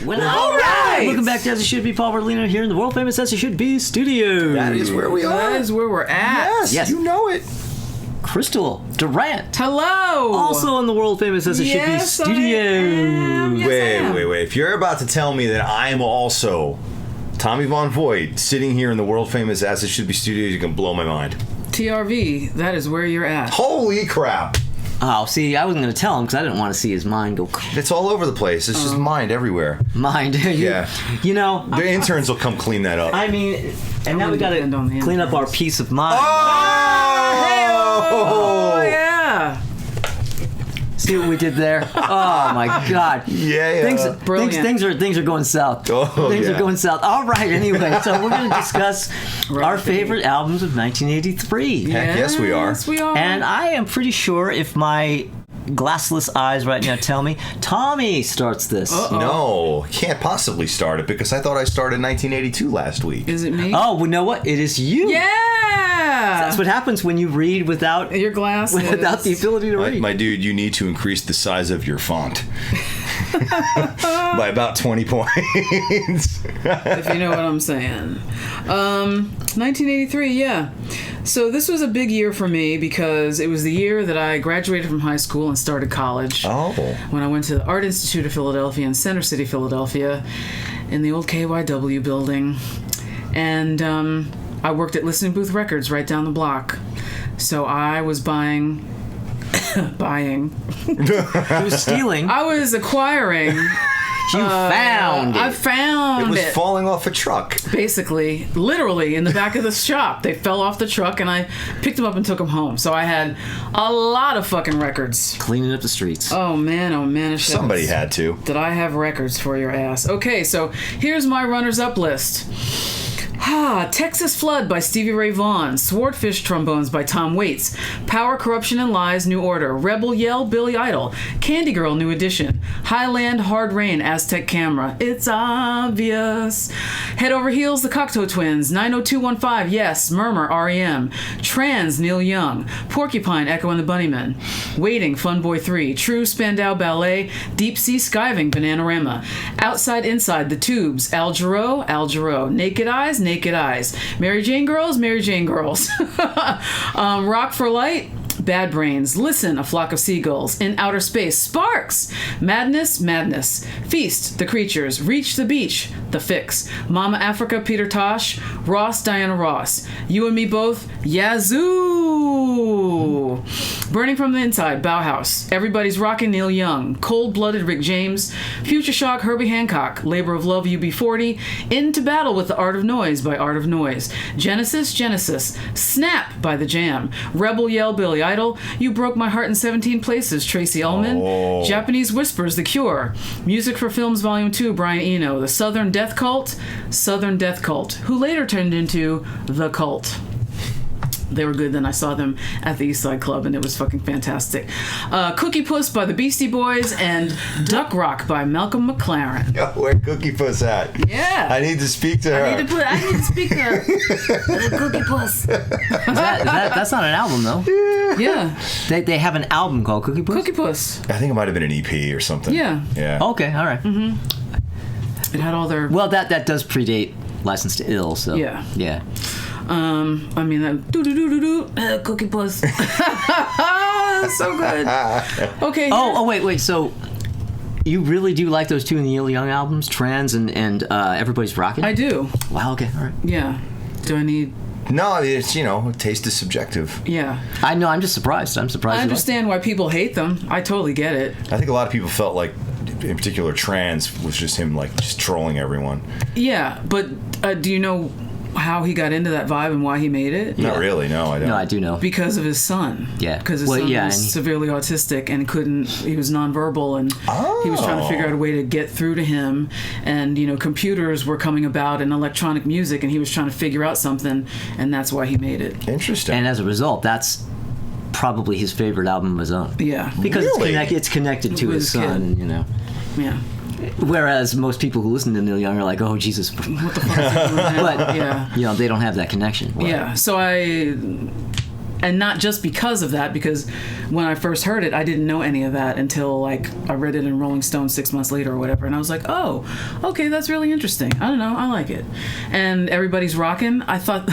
Well, all right! Welcome back to As It Should Be. Paul Berliner here in the world-famous As It Should Be studio. That is where we are. That is where we're at. Yes. You know it. Crystal Durant. Hello! Also in the world-famous As It Should Be studio. Wait. If you're about to tell me that I'm also Tommy Von Voigt sitting here in the world-famous As It Should Be studios, you can blow my mind. TRV, that is where you're at. Holy crap. Oh, see, I wasn't going to tell him because I didn't want to see his mind go. It's all over the place. It's just mind everywhere. Mind. Yeah. You know. The interns will come clean that up. I mean, and now we got to clean up our peace of mind. Oh! Yeah. See what we did there? Oh my God! Yeah. Brilliant. Things are going south. Things are going south. All right. Anyway, so we're going to discuss our favorite albums of 1983. Heck yes, we are. Yes, we are. And I am pretty sure if my glassless eyes right now tell me, Tommy starts this. No, can't possibly start it because I thought I started 1982 last week. Is it me? Oh, well, you know what? It is you. Yeah. That's what happens when you read without your glasses. Without the ability to read. My dude, you need to increase the size of your font by about 20 points. If you know what I'm saying. 1983, yeah. So this was a big year for me because it was the year that I graduated from high school and started college. Oh. When I went to the Art Institute of Philadelphia in Center City, Philadelphia, in the old KYW building. And I worked at Listening Booth Records right down the block. So I was buying. Who's stealing? I was acquiring. I found it. It was falling off a truck. Basically, literally, in the back of the shop. They fell off the truck, and I picked them up and took them home. So I had a lot of fucking records. Cleaning up the streets. Oh, man. Somebody had to. Did I have records for your ass? Okay, so here's my runners-up list. Texas Flood by Stevie Ray Vaughan, Swordfish Trombones by Tom Waits, Power, Corruption, and Lies, New Order, Rebel Yell, Billy Idol, Candy Girl, New Edition, Highland, Hard Rain, Aztec Camera, It's Obvious, Head Over Heels, The Cocteau Twins, 90215, Yes, Murmur, R.E.M., Trans, Neil Young, Porcupine, Echo and the Bunnymen, Waiting, Fun Boy 3, True, Spandau Ballet, Deep Sea Skiving, Bananarama, Outside Inside, The Tubes, Al Jarreau, Naked Eyes, Mary Jane Girls, Rock for Light, Bad Brains, Listen, A Flock of Seagulls, In Outer Space, Sparks, Madness, Feast, The Creatures, Reach the Beach, The Fix, Mama Africa, Peter Tosh, Ross, Diana Ross, You and Me Both, Yazoo, Burning from the Inside, Bauhaus, Everybody's Rockin', Neil Young, Cold-Blooded, Rick James, Future Shock, Herbie Hancock, Labor of Love, UB40, Into Battle with the Art of Noise by Art of Noise, Genesis, Snap by The Jam, Rebel Yell, Billy Idol, You Broke My Heart in 17 Places, Tracy Ullman, Japanese Whispers, The Cure, Music for Films Volume 2, Brian Eno, The Southern Death Cult, who later turned into The Cult. They were good. Then I saw them at the East Side Club, and it was fucking fantastic. Cookie Puss by the Beastie Boys and Duck Rock by Malcolm McLaren. Yo, where Cookie Puss at? Yeah. I need to speak to her. I need to speak to her. Cookie Puss. That's not an album, though. Yeah. They have an album called Cookie Puss? Cookie Puss. I think it might have been an EP or something. Yeah. Okay, all right. Mm-hmm. It had all their... Well, that does predate License to Ill, so... Yeah. I mean, that Cookie Puss. So good. Okay. Wait. So, you really do like those two Neil Young albums, Trans and Everybody's Rockin'? I do. Wow. Okay. All right. Yeah. Do I need? No, it's taste is subjective. Yeah. I know. I'm just surprised. I understand why people hate them. I totally get it. I think a lot of people felt like, in particular, Trans was just him just trolling everyone. Yeah, but do you know how he got into that vibe and why he made it? Not really, no, I don't. No, I do know. Because of his son. Yeah. Because his son was severely autistic and he was nonverbal, and he was trying to figure out a way to get through to him, and computers were coming about and electronic music, and he was trying to figure out something, and that's why he made it. Interesting. And as a result, that's probably his favorite album of his own. Yeah. Because it's connected to his son, Yeah. Whereas most people who listen to Neil Young are like, oh, Jesus. What the fuck is he doing now? But, yeah. they don't have that connection. Yeah. So And not just because of that, because when I first heard it, I didn't know any of that until like I read it in Rolling Stone 6 months later or whatever, and I was like, oh, okay, that's really interesting. I don't know, I like it. And Everybody's Rockin', I thought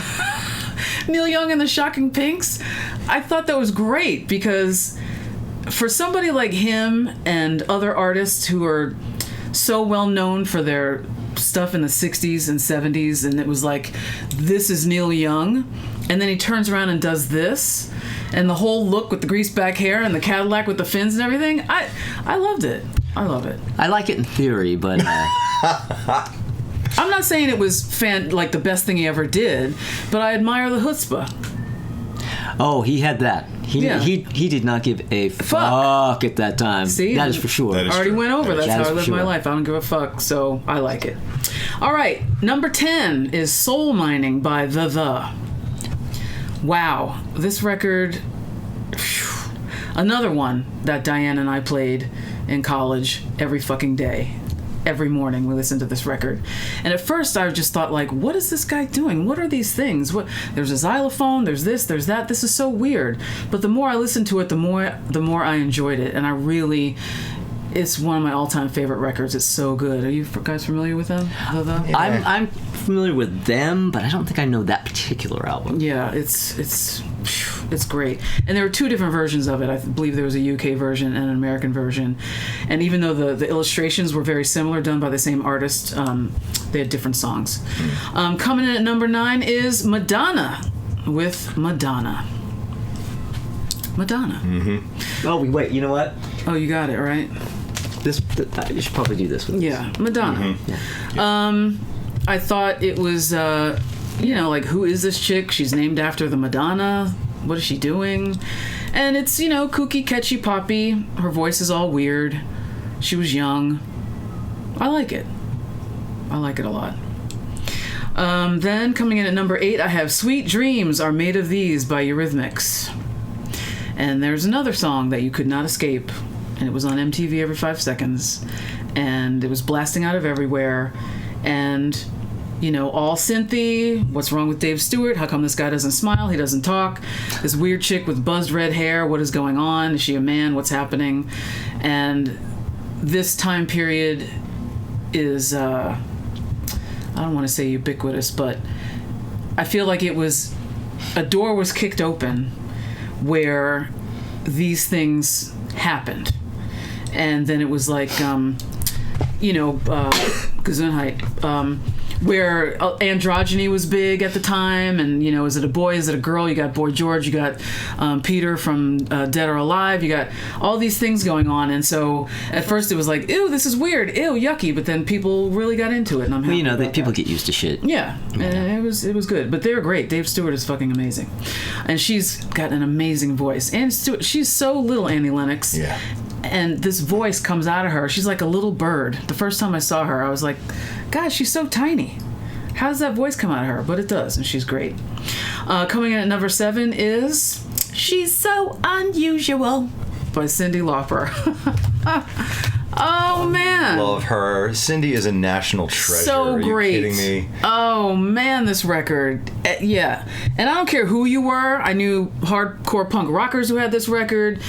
Neil Young and the Shocking Pinks, I thought that was great, because for somebody like him and other artists who are so well known for their stuff in the 60s and 70s, and it was like, this is Neil Young, and then he turns around and does this, and the whole look with the greased back hair and the Cadillac with the fins and everything, I loved it. I love it. I like it in theory, but I'm not saying it was like the best thing he ever did, but I admire the chutzpah. Oh, he had that. He did not give a fuck at that time. See? That is for sure. I already went over. That's how I live my life. I don't give a fuck, so I like it. All right, number 10 is Soul Mining by The. Wow, this record, another one that Diane and I played in college every fucking day. Every morning we listened to this record. And at first I just thought, like, what is this guy doing? What are these things? There's a xylophone, there's this, there's that. This is so weird. But the more I listened to it, the more I enjoyed it. And it's one of my all-time favorite records. It's so good. Are you guys familiar with them? Yeah. I'm familiar with them, but I don't think I know that particular album. Yeah, it's great. And there were two different versions of it. I believe there was a UK version and an American version. And even though the illustrations were very similar, done by the same artist, they had different songs. Coming in at number 9 is Madonna with Madonna. Madonna. Mm-hmm. Oh, wait, you know what? Oh, you got it, right? You should probably do this one. Yeah, Madonna. Mm-hmm. Yeah. I thought it was, like, who is this chick? She's named after the Madonna. What is she doing? And it's, kooky, catchy, poppy. Her voice is all weird. She was young. I like it. I like it a lot. Then coming in at number 8, I have Sweet Dreams Are Made of These by Eurythmics. And there's another song that you could not escape. And it was on MTV every 5 seconds. And it was blasting out of everywhere. And, all synthy. What's wrong with Dave Stewart? How come this guy doesn't smile? He doesn't talk. This weird chick with buzzed red hair. What is going on? Is she a man? What's happening? And this time period is, I don't want to say ubiquitous, but I feel like a door was kicked open where these things happened. And then it was like, Gesundheit, where androgyny was big at the time, and is it a boy, is it a girl? You got Boy George, you got Peter from Dead or Alive, you got all these things going on, and so at first it was like, ew, this is weird, ew, yucky, but then people really got into it, and I'm happy about people that. Get used to shit. Yeah, it was good, but they're great. Dave Stewart is fucking amazing, and she's got an amazing voice. Annie Stewart, she's so little Annie Lennox. Yeah. And this voice comes out of her. She's like a little bird. The first time I saw her, I was like, God, she's so tiny. How does that voice come out of her? But it does, and she's great. Coming in at number 7 is She's So Unusual by Cyndi Lauper. Oh, man. Love her. Cindy is a national treasure. So great. Are you kidding me? Oh, man, this record. Yeah. And I don't care who you were. I knew hardcore punk rockers who had this record.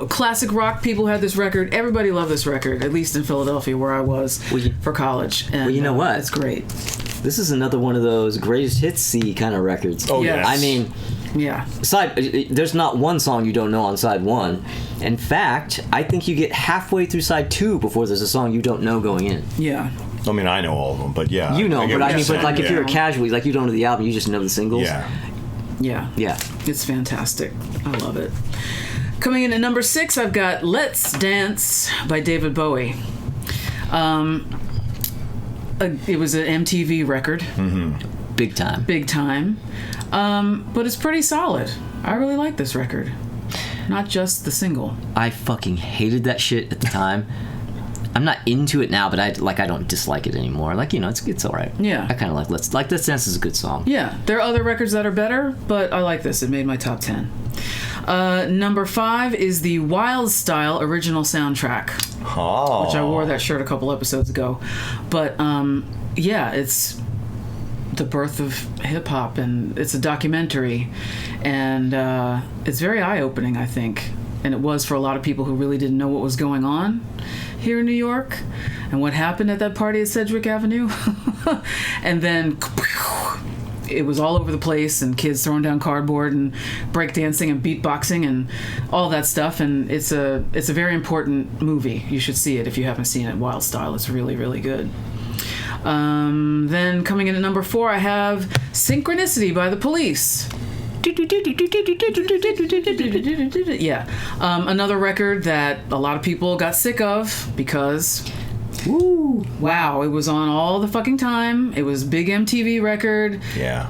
Classic rock people who had this record. Everybody loved this record, at least in Philadelphia where I was for college. And, you know what? It's great. This is another one of those greatest hits-y kind of records. Oh, yes. I mean... Yeah. There's not one song you don't know on side 1. In fact, I think you get halfway through side 2 before there's a song you don't know going in. Yeah. I mean, I know all of them, but yeah. You know, but if you're a yeah. casual, like you don't know the album, you just know the singles. Yeah. Yeah. Yeah. It's fantastic. I love it. Coming in at number 6, I've got Let's Dance by David Bowie. It was an MTV record. Mm-hmm. Big time. Big time. But it's pretty solid. I really like this record. Not just the single. I fucking hated that shit at the time. I'm not into it now, but I don't dislike it anymore. It's all right. Yeah. I kind of like Let's Dance is a good song. Yeah. There are other records that are better, but I like this. It made my top 10. Number 5 is the Wild Style original soundtrack. Oh. Which I wore that shirt a couple episodes ago. But, yeah, it's the birth of hip hop, and it's a documentary, and it's very eye-opening, I think. And it was for a lot of people who really didn't know what was going on here in New York and what happened at that party at Sedgwick Avenue. And then it was all over the place, and kids throwing down cardboard and breakdancing and beatboxing and all that stuff. And it's a very important movie. You should see it if you haven't seen it. Wild Style. It's really, really good. Then coming in at number 4, I have Synchronicity by The Police. Yeah. Another record that a lot of people got sick of because... Woo. Wow, it was on all the fucking time. It was big MTV record. Yeah.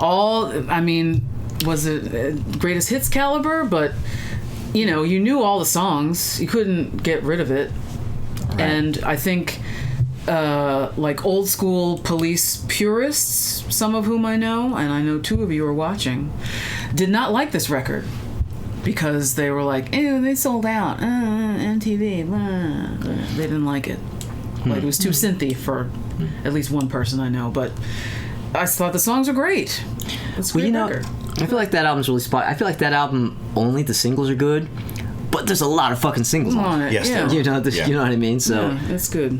Was it greatest hits caliber? But, you knew all the songs. You couldn't get rid of it. Right. And I think... like old school Police purists, some of whom I know, and I know 2 of you are watching, did not like this record because they were like, ew, they sold out, MTV, they didn't like it. Like, it was too synthy for at least one person I know, but I thought the songs were great. It's a great record. I feel like that album's really spot. I feel like that album, only the singles are good, but there's a lot of fucking singles on it. Yes, you know what I mean? So yeah, it's good.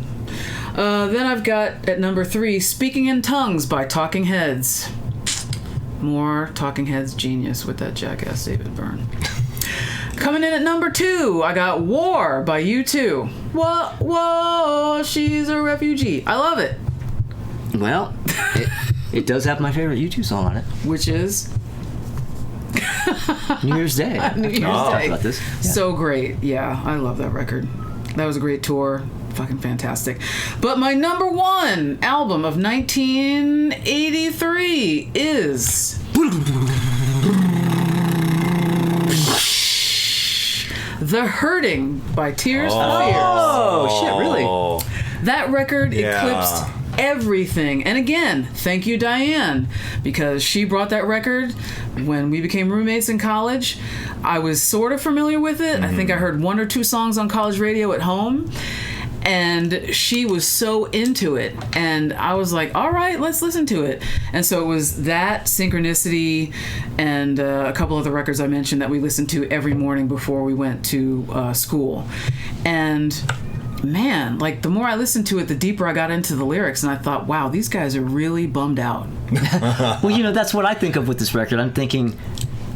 Then I've got at number 3, Speaking in Tongues by Talking Heads. More Talking Heads genius with that jackass David Byrne. Coming in at number 2, I got War by U2. Whoa, she's a refugee. I love it. Well, it does have my favorite U2 song on it. Which is? New Year's Day. New Year's Day. About this. Yeah. So great. Yeah, I love that record. That was a great tour. Fucking fantastic. But my number 1 album of 1983 is The Hurting by Tears for Fears. Oh, shit, really? That record eclipsed everything. And again, thank you, Diane, because she brought that record when we became roommates in college. I was sort of familiar with it. I think I heard 1 or 2 songs on college radio at home. And she was so into it. And I was like, all right, let's listen to it. And so it was that, Synchronicity, and a couple other records I mentioned that we listened to every morning before we went to school. And man, like, the more I listened to it, the deeper I got into the lyrics. And I thought, wow, these guys are really bummed out. Well, that's what I think of with this record. I'm thinking,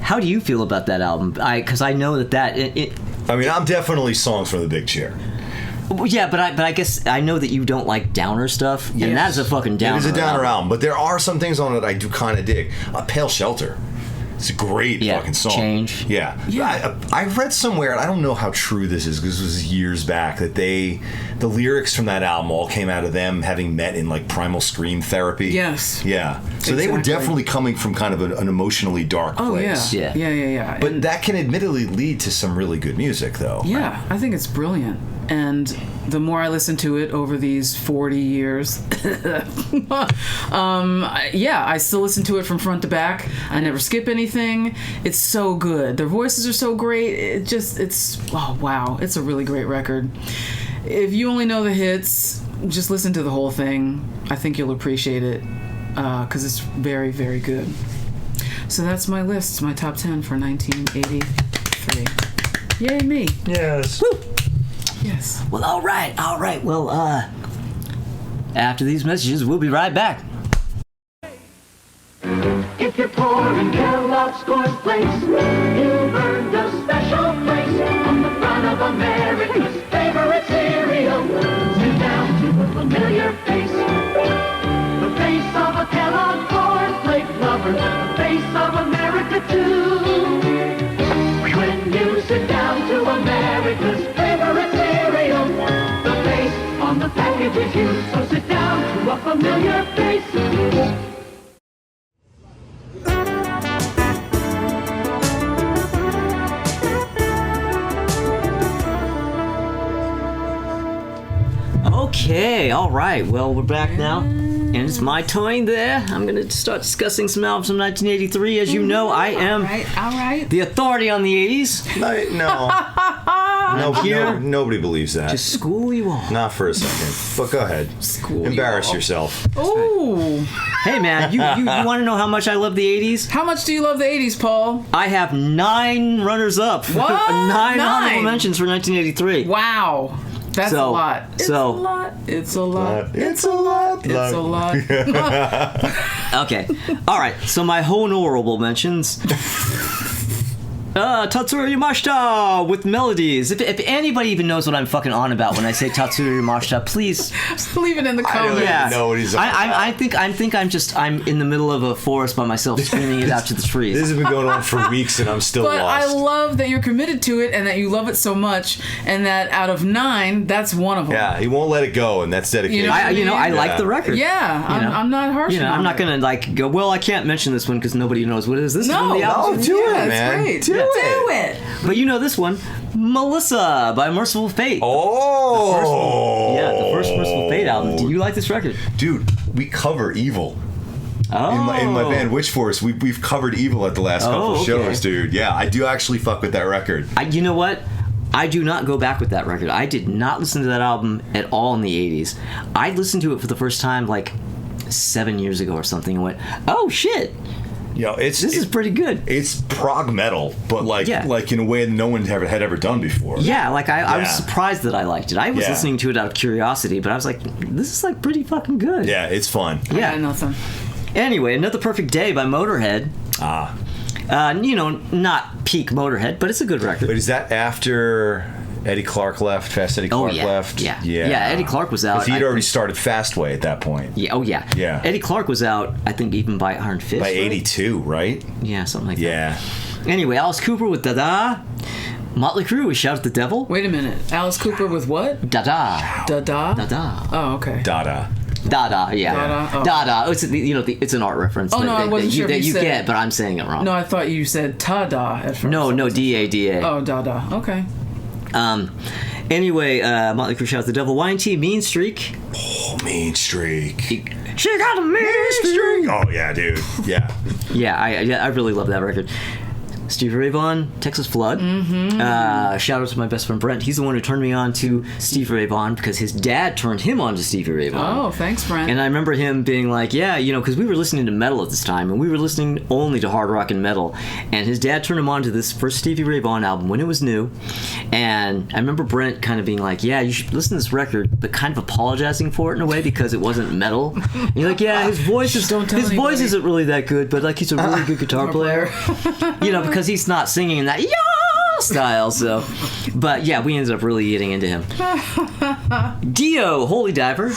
how do you feel about that album? Because I know that I'm definitely Songs from the Big Chair. Yeah, but I guess I know that you don't like downer stuff, and that's a fucking downer. It is a downer album, but there are some things on it I do kind of dig. Pale Shelter. It's a great fucking song. Change. Yeah. I read somewhere, and I don't know how true this is because this was years back, that the lyrics from that album all came out of them having met in like primal scream therapy. Yes. Yeah. So they were definitely coming from kind of an emotionally dark place. Yeah. But that can admittedly lead to some really good music, though. Yeah, I think it's brilliant. And the more I listen to it over these 40 years, I still listen to it from front to back. I never skip anything. It's so good. Their voices are so great. Oh, wow. It's a really great record. If you only know the hits, just listen to the whole thing. I think you'll appreciate it because it's very, very good. So that's my list, my top 10 for 1983. Yay me. Yes. Woo! Yes. Well, all right. Well, after these messages, we'll be right back. If you're pouring Kellogg's Corn Flakes, you've earned a special place on the front of America's favorite cereal. Sit down to a familiar face, the face of a Kellogg Corn Flake lover, the face of America too. When you sit down to America's favorite cereal, the face on the package is you. So sit down to a familiar face. Okay, all right. Well, we're back now, and it's my turn there. I'm going to start discussing some albums from 1983. As you know, I am all right. the authority on the 80s. No. Nobody believes that. Just school you all. Not for a second. But go ahead. Embarrass yourself. Ooh. Hey, man, you want to know how much I love the 80s? How much do you love the 80s, Paul? I have 9 runners-up. What? 9 honorable mentions for 1983. Wow. That's a lot. It's a lot. It's a lot. It's a lot. It's a lot. Okay. All right. So my honorable mentions. Tatsuro Yamashita with melodies. If anybody even knows what I'm fucking on about when I say Tatsuro Yamashita, please leave it in the comments. I don't know what he's on I think I'm in the middle of a forest by myself screaming it out to the trees. This has been going on for weeks and I'm still But lost. I love that you're committed to it and that you love it so much and that out of 9, that's one of them. Yeah, he won't let it go, and that's dedication. I like the record. Yeah, I'm not harsh on I'm not going to go, well, I can't mention this one because nobody knows what it is. This is one of the albums. do it, that's man. Great. Do it. But you know this one, Melissa by Merciful Fate. Oh! The first Merciful Fate album. Do you like this record? Dude, we cover Evil. Oh. In my band Witch Force, we've covered Evil at the last couple okay. shows, dude. Yeah, I do actually fuck with that record. You know what? I do not go back with that record. I did not listen to that album at all in the 80s. I listened to it for the first time like 7 years ago or something and went, oh shit. This is pretty good. It's prog metal, but like in a way that no one had ever done before. Yeah, I was surprised that I liked it. I was listening to it out of curiosity, but I was like, this is like pretty fucking good. Yeah, it's fun. Yeah, I got nothing. Anyway, Another Perfect Day by Motorhead. Not peak Motorhead, but it's a good record. But is that after Eddie Clark left? Fast Eddie Clark left? Yeah, Eddie Clark was out. Because he'd already started Fastway at that point. Yeah, Yeah. Eddie Clark was out, I think, even by Iron Fist. By 82, right? Yeah, something like that. Yeah. Anyway, Alice Cooper with Dada. Motley Crue with Shout at the Devil. Wait a minute. Alice Cooper with what? Dada. Dada? Dada. Oh, okay. Dada. Dada, yeah. Dada. Oh. Dada. It's an art reference. Oh, no, I wasn't sure if you said get, but I'm saying it wrong. No, I thought you said ta-da at first. No, D-A-D-A. Oh, Dada. Okay. Anyway, Motley Crue, Shout at the Devil. Y&T, Mean Streak. Oh, Mean Streak. She got a mean streak. Oh, yeah, dude. Yeah. Yeah, I really love that record. Stevie Ray Vaughan, Texas Flood. Mm-hmm. Shout out to my best friend Brent. He's the one who turned me on to Stevie Ray Vaughan because his dad turned him on to Stevie Ray Vaughan. Oh, thanks, Brent. And I remember him being like, because we were listening to metal at this time, and we were listening only to hard rock and metal. And his dad turned him on to this first Stevie Ray Vaughan album when it was new. And I remember Brent kind of being like, yeah, you should listen to this record, but kind of apologizing for it in a way because it wasn't metal. And you're like, yeah, his voice isn't really that good, but like he's a really good guitar player. Because he's not singing in that style, so. But yeah, we ended up really getting into him. Dio, Holy Diver.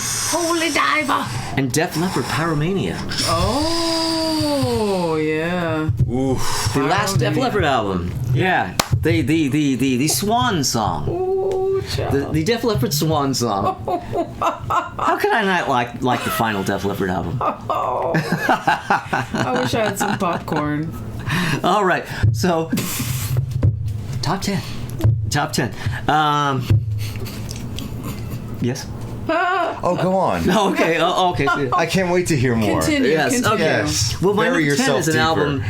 And Def Leppard, Pyromania. Oh, yeah. Oof. The last Def Leppard album. Yeah. The Swan Song. Ooh, the Def Leppard Swan Song. How could I not like the final Def Leppard album? I wish I had some popcorn. All right, so top 10. Yes. Oh, go on. Okay. Okay. I can't wait to hear more. Continue. Yes. Okay. Yes. Well, my Bury number 10 is an yourself album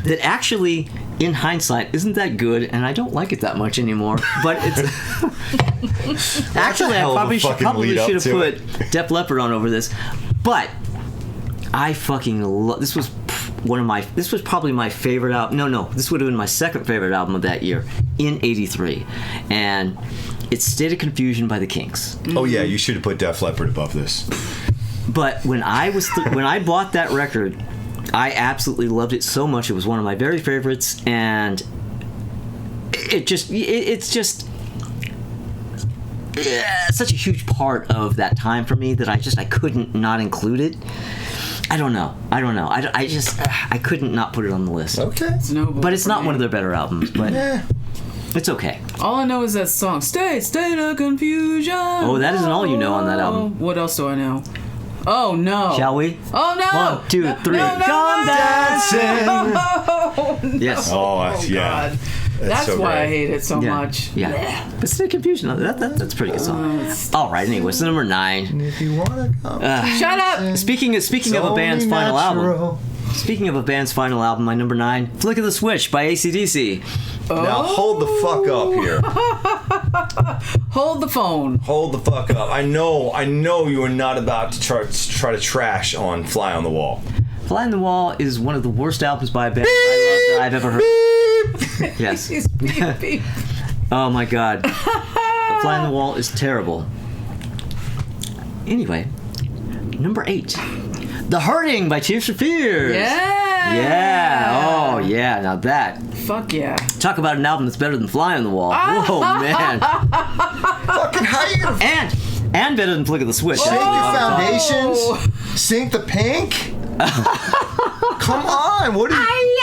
that actually, in hindsight, isn't that good, and I don't like it that much anymore. But it's actually, I probably should have put Def Leppard on over this, but I fucking love. This was probably my favorite album. No, this would have been my second favorite album of that year in '83, and it's "State of Confusion" by the Kinks. Oh yeah, you should have put Def Leppard above this. But when I bought that record, I absolutely loved it so much. It was one of my very favorites, and it's just such a huge part of that time for me that I couldn't not include it. I don't know. I couldn't not put it on the list. Okay. But it's not one of their better albums, but it's okay. All I know is that song, State of Confusion. Oh, that isn't all you know on that album. What else do I know? Oh, no. Shall we? Oh, no. 1, 2, 3. Come dancing. Yes. Oh, yeah. God. That's so why great. I hate it so much. Yeah. But State of Confusion, that's a pretty good song. All right, anyway, so number 9. If you wanna come, Shut up. Speaking of a band's final album. Speaking of a band's final album, my number 9, Flick of the Switch by AC/DC. Now hold the fuck up here. Hold the phone. Hold the fuck up. I know you are not about to try to trash on Fly on the Wall. Fly on the Wall is one of the worst albums by a band that I've ever heard. Yes. Beep, beep. Oh my god. Fly on the Wall is terrible. Anyway, number 8. The Hurting by Tears for Fears. Yeah. Yeah. Oh yeah. Now that. Fuck yeah. Talk about an album that's better than Fly on the Wall. Whoa, man. Fucking how you gonna And better than Flick of the Switch. shake your foundations? Sink the pink? Come on. What are you...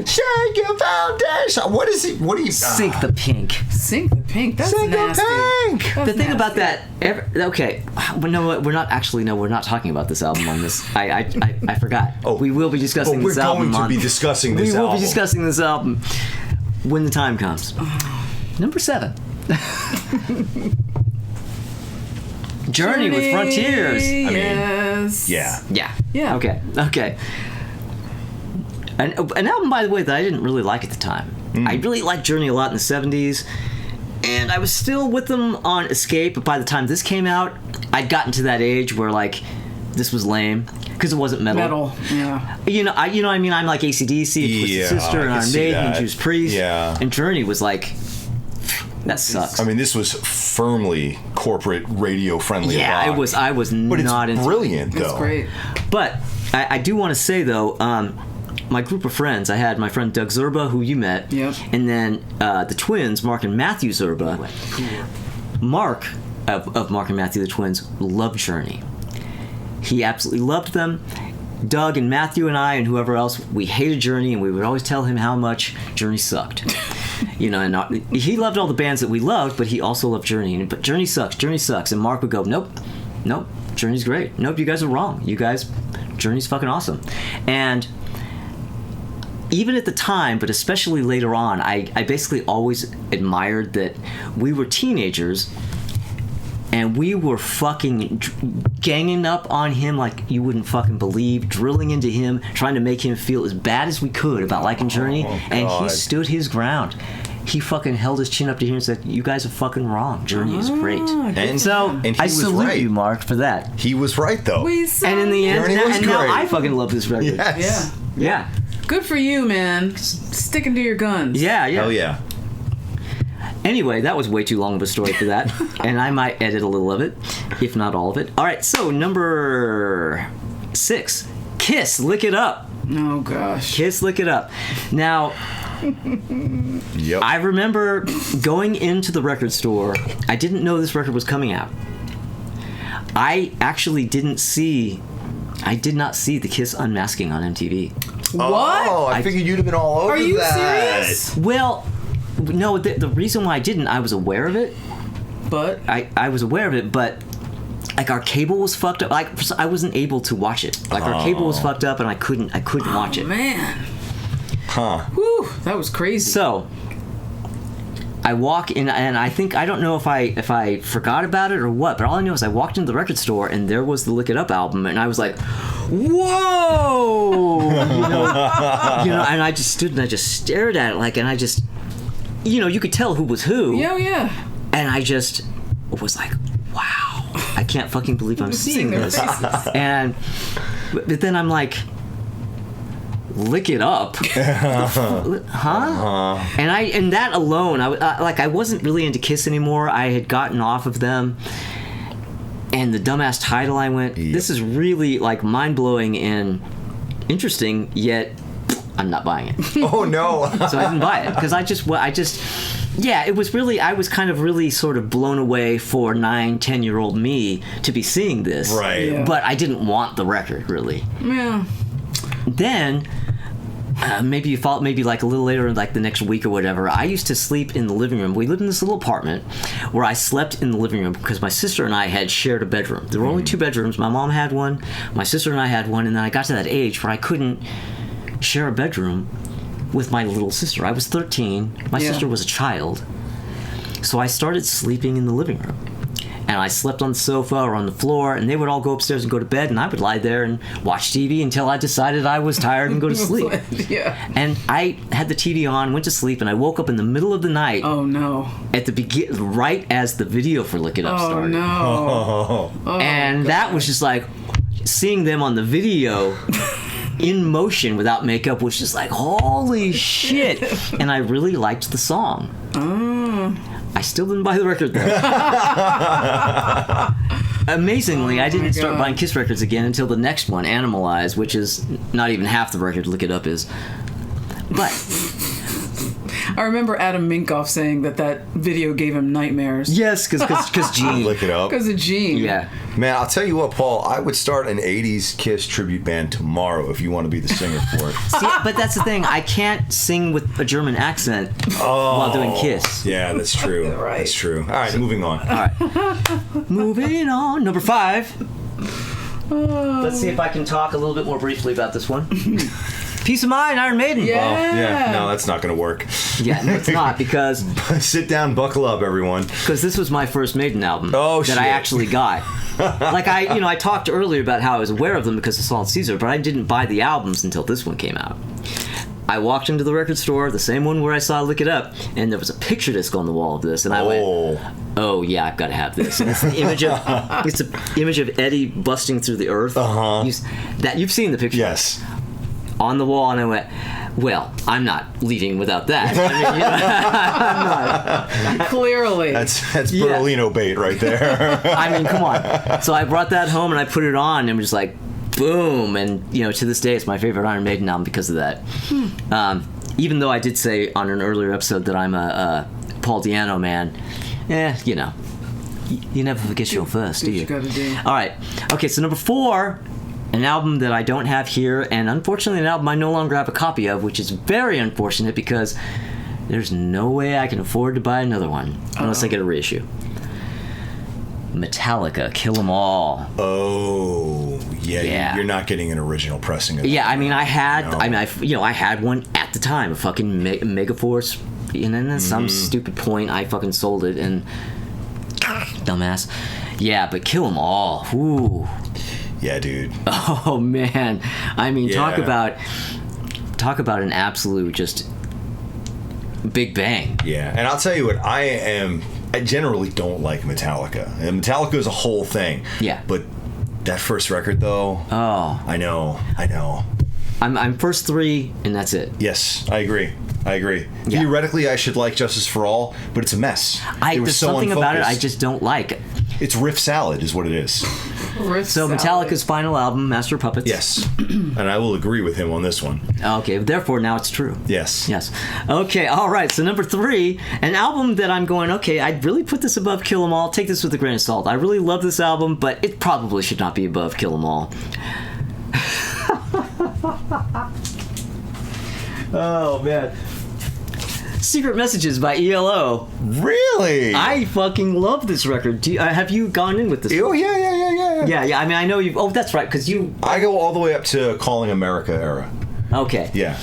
Shake your foundation. What is he? What do you... Sink the Pink. Sink the pink. That's Sink nasty. the pink. That's The thing nasty. about that, okay, well, no, we're not talking about this album on this. I forgot. Oh. We will be discussing But we're this album. going to be discussing this We will album. be discussing this album when the time comes. Number 7. Journey with Frontiers. Yes. Yeah. Yeah. Yeah. Okay. An album, by the way, that I didn't really like at the time. I really liked Journey a lot in the 70s, and I was still with them on Escape, but by the time this came out, I'd gotten to that age where, like, this was lame, because it wasn't metal. Yeah. You know what I mean? I'm like AC/DC, and Twisted Yeah, Sister, I and can Iron see Maiden, and that. Judas Priest. Yeah. And Journey was like, that sucks. I mean, this was firmly corporate radio friendly. yeah, rock. I was But it's not into brilliant, though. It's great. But I do want to say, though, my group of friends, I had my friend Doug Zerba, who you met, Yep. and then the twins, Mark and Matthew Zerba. Mark, of Mark and Matthew, the twins, loved Journey. He absolutely loved them. Doug and Matthew and I and whoever else, we hated Journey, and we would always tell him how much Journey sucked. And he loved all the bands that we loved, but he also loved Journey. But Journey sucks. And Mark would go, nope, Journey's great. Nope, you guys are wrong. Journey's fucking awesome. And even at the time, but especially later on, I basically always admired that we were teenagers and we were fucking ganging up on him like you wouldn't fucking believe, drilling into him, trying to make him feel as bad as we could about liking Journey, and he God. stood his ground. He fucking held his chin up to here and said, you guys are fucking wrong. Journey is great. And So and he I was salute right. you, Mark, for that. He was right, though. And in the end, Journey was now great. I fucking love this record. Yes. Yeah. Yeah. Good for you, man. Sticking to your guns. Yeah. Hell yeah. Anyway, that was way too long of a story for that, and I might edit a little of it, if not all of it. All right, so number 6, Kiss, Lick It Up. Oh gosh. Kiss, Lick It Up. Now, Yep. I remember going into the record store. I didn't know this record was coming out. I actually did not see the Kiss unmasking on MTV. What? Oh, I figured you'd have been all over Are you that. serious? Well, no, the reason why I didn't, I was aware of it. But I was aware of it, but like our cable was fucked up. Like I wasn't able to watch it. Like our cable was fucked up, and I couldn't watch it. man, Huh. whew, that was crazy. So I walk in, and I don't know if I forgot about it or what, but all I know is I walked into the record store, and there was the Lick It Up album, and I was like, whoa, and I just stood and I just stared at it, like, and I just, you could tell who was who. Yeah. And I just was like, wow, I can't fucking believe I'm seeing their this. faces. But then I'm like, Lick It Up, huh? And that alone, I wasn't really into Kiss anymore. I had gotten off of them, and the dumbass title, I went, this is really like mind blowing and interesting, yet I'm not buying it. Oh no. So I didn't buy it because it was really, I was kind of really sort of blown away for 9-10-year-old me to be seeing this. Right. Yeah. But I didn't want the record, really. Yeah. Then, maybe like a little later, like the next week or whatever, I used to sleep in the living room. We lived in this little apartment where I slept in the living room because my sister and I had shared a bedroom. There were only 2 bedrooms. My mom had one, my sister and I had one, and then I got to that age where I couldn't share a bedroom with my little sister. I was 13. My sister was a child. So I started sleeping in the living room. and I slept on the sofa or on the floor, and they would all go upstairs and go to bed, and I would lie there and watch TV until I decided I was tired and go to sleep. Yeah. And I had the TV on, went to sleep, and I woke up in the middle of the night. Oh no. At the right as the video for Lick It Up Oh started. no. Oh. And that was just like seeing them on the video in motion without makeup was just like, holy shit. And I really liked the song. I still didn't buy the record though. Amazingly, I didn't start buying Kiss records again until the next one, Animalize, which is not even half the record Lick It Up is. But I remember Adam Minkoff saying that video gave him nightmares. yes, because Gene. Lick It Up. Because of Gene. Yeah. Man, I'll tell you what, Paul, I would start an 80s Kiss tribute band tomorrow if you want to be the singer for it. See, but that's the thing. I can't sing with a German accent while doing Kiss. Yeah, that's true. Right. That's true. All right, moving on. All right. Moving on. Number 5. Let's see if I can talk a little bit more briefly about this one. Peace of Mind, Iron Maiden. Yeah. Oh, yeah. No, that's not going to work. Yeah, no, it's not because Sit down, buckle up, everyone. this was my first Maiden album Oh, that shit. I actually got. Like I talked earlier about how I was aware of them because of Solid Caesar, but I didn't buy the albums until this one came out. I walked into the record store, the same one where I saw Lick It Up, and there was a picture disc on the wall of this, and I went, "Oh yeah, I've got to have this." And it's the image of Eddie busting through the earth. You've seen the picture. Yes. On the wall, and I went, well, I'm not leaving without that. I'm not. Clearly. That's Berlino bait right there. I mean, come on. So I brought that home and I put it on, and it was just like, boom. And, to this day, it's my favorite Iron Maiden album because of that. Even though I did say on an earlier episode that I'm a Paul Di'Anno man, you never forget your first, do you? You gotta do. All right. Okay, so number 4, an album that I don't have here, and unfortunately an album I no longer have a copy of, which is very unfortunate because there's no way I can afford to buy another one unless I get a reissue. Metallica, Kill 'Em All. Oh, yeah. Yeah. You're not getting an original pressing of that. Yeah, I mean, I had, No. I had one at the time, a fucking Megaforce, and then at some stupid point I fucking sold it, and dumbass. Yeah, but Kill 'Em All. Ooh. Yeah, dude. Oh man, I mean, talk Yeah. about an absolute just big bang. Yeah, and I'll tell you what, I generally don't like Metallica. And Metallica is a whole thing. Yeah. But that first record, though, Oh, I know. I'm first 3, and that's it. Yes, I agree. Yeah. Theoretically, I should like Justice for All, but it's a mess. It was There's so something about it I unfocused. just don't like. It's riff salad, is what it is. So Metallica's final album, Master of Puppets. Yes, and I will agree with him on this one. Okay, therefore now it's true. Yes. Yes. Okay, all right. So number 3, an album that I'm going, okay, I'd really put this above Kill 'Em All. Take this with a grain of salt. I really love this album, but it probably should not be above Kill 'Em All. Oh, man. Secret Messages by ELO. Really? I fucking love this record. Have you gone in with this? Oh, yeah. Yeah. I mean, I know you've... Oh, that's right, because you... I go all the way up to Calling America era. Okay. Yeah.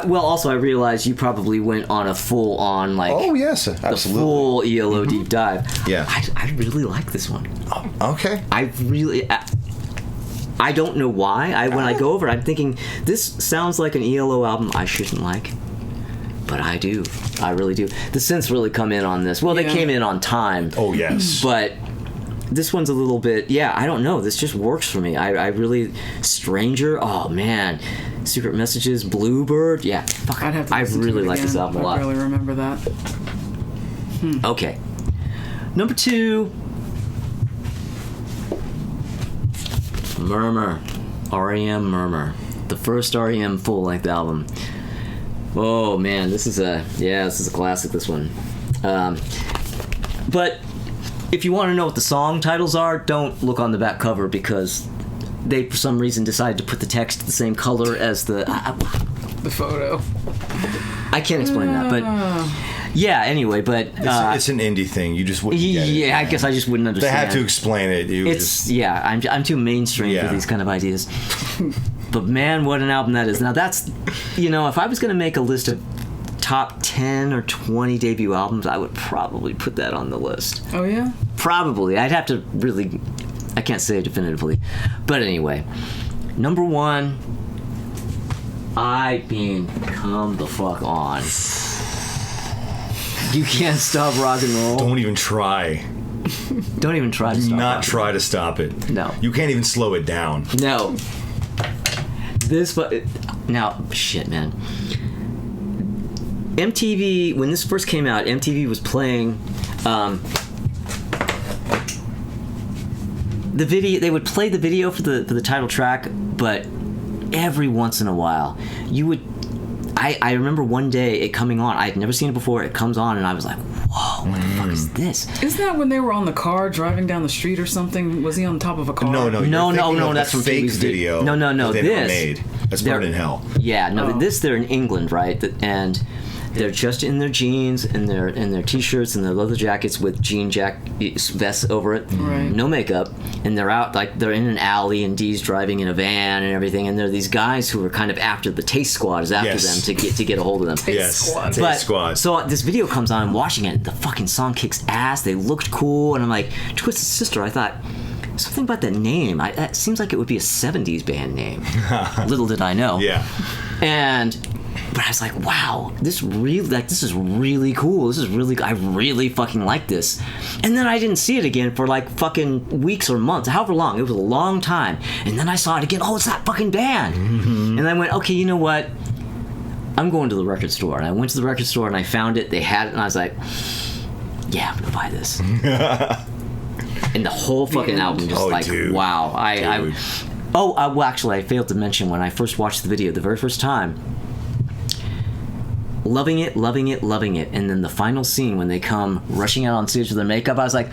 Well, also, I realized you probably went on a full-on, like... Oh, yes, the absolutely. full ELO deep dive. Yeah. I really like this one. Oh, okay. I really... I don't know why. When I go over it, I'm thinking, this sounds like an ELO album I shouldn't like. But I do. I really do. The synths really come in on this. Well, they came in on time. Oh, yes. But this one's a little bit... Yeah, I don't know. This just works for me. I really... Stranger. Oh, man. Secret Messages. Bluebird. Yeah. Fuck. I'd have to I listen to really it like this again. album a lot. I really remember that. Okay. Number 2. Murmur. R.E.M. Murmur. The first R.E.M. full-length album. Oh man, this is a classic, this one. But if you want to know what the song titles are, don't look on the back cover because they for some reason decided to put the text the same color as the photo. I can't explain that, but yeah, anyway, but It's an indie thing. You just wouldn't get it. yeah, I guess I just wouldn't They understand. had to explain it. I'm too mainstream for these kind of ideas. But man, what an album that is. Now that's, if I was going to make a list of top 10 or 20 debut albums, I would probably put that on the list. Oh, yeah? Probably. I'd have to really... I can't say definitively. But anyway, number 1, I mean, come the fuck on. You Can't Stop Rock and Roll. Don't even try. Don't even try to Do stop not rock. try to stop it. No. You can't even slow it down. No. Now, shit, man. MTV, when this first came out, MTV was playing the video. They would play the video for the title track, but every once in a while, you would. I remember one day it coming on. I had never seen it before. It comes on, and I was like, "Whoa, what the fuck is this?" Isn't that when they were on the car driving down the street or something? Was he on top of a car? No. No, You're that's the from fake TV's video. No. that they never This made. That's they're- Burn in Hell. Yeah, no. Oh. This they're in England, right? And they're just in their jeans and their t-shirts and their leather jackets with jean vests over it. Right. No makeup, and they're out like they're in an alley, and Dee's driving in a van and everything. And there are these guys who are kind of after the Taste Squad is after Yes. them to get a hold of them. Yes. Squad. Taste Squad. So this video comes on, I'm watching it, the fucking song kicks ass, they looked cool, and I'm like, Twisted Sister, I thought, something about that name, that seems like it would be a 70s band name. Little did I know. Yeah. But I was like, wow, this is really cool. I really fucking like this. And then I didn't see it again for like fucking weeks or months, however long. It was a long time. And then I saw it again. Oh, it's that fucking band. Mm-hmm. And I went, okay, you know what? I'm going to the record store. And I went to the record store and I found it. They had it, and I was like, yeah, I'm gonna buy this. And the whole fucking album, just dude. wow. Dude. Well, actually, I failed to mention when I first watched the video the very first time. Loving it, and then the final scene when they come rushing out on stage with their makeup, I was like,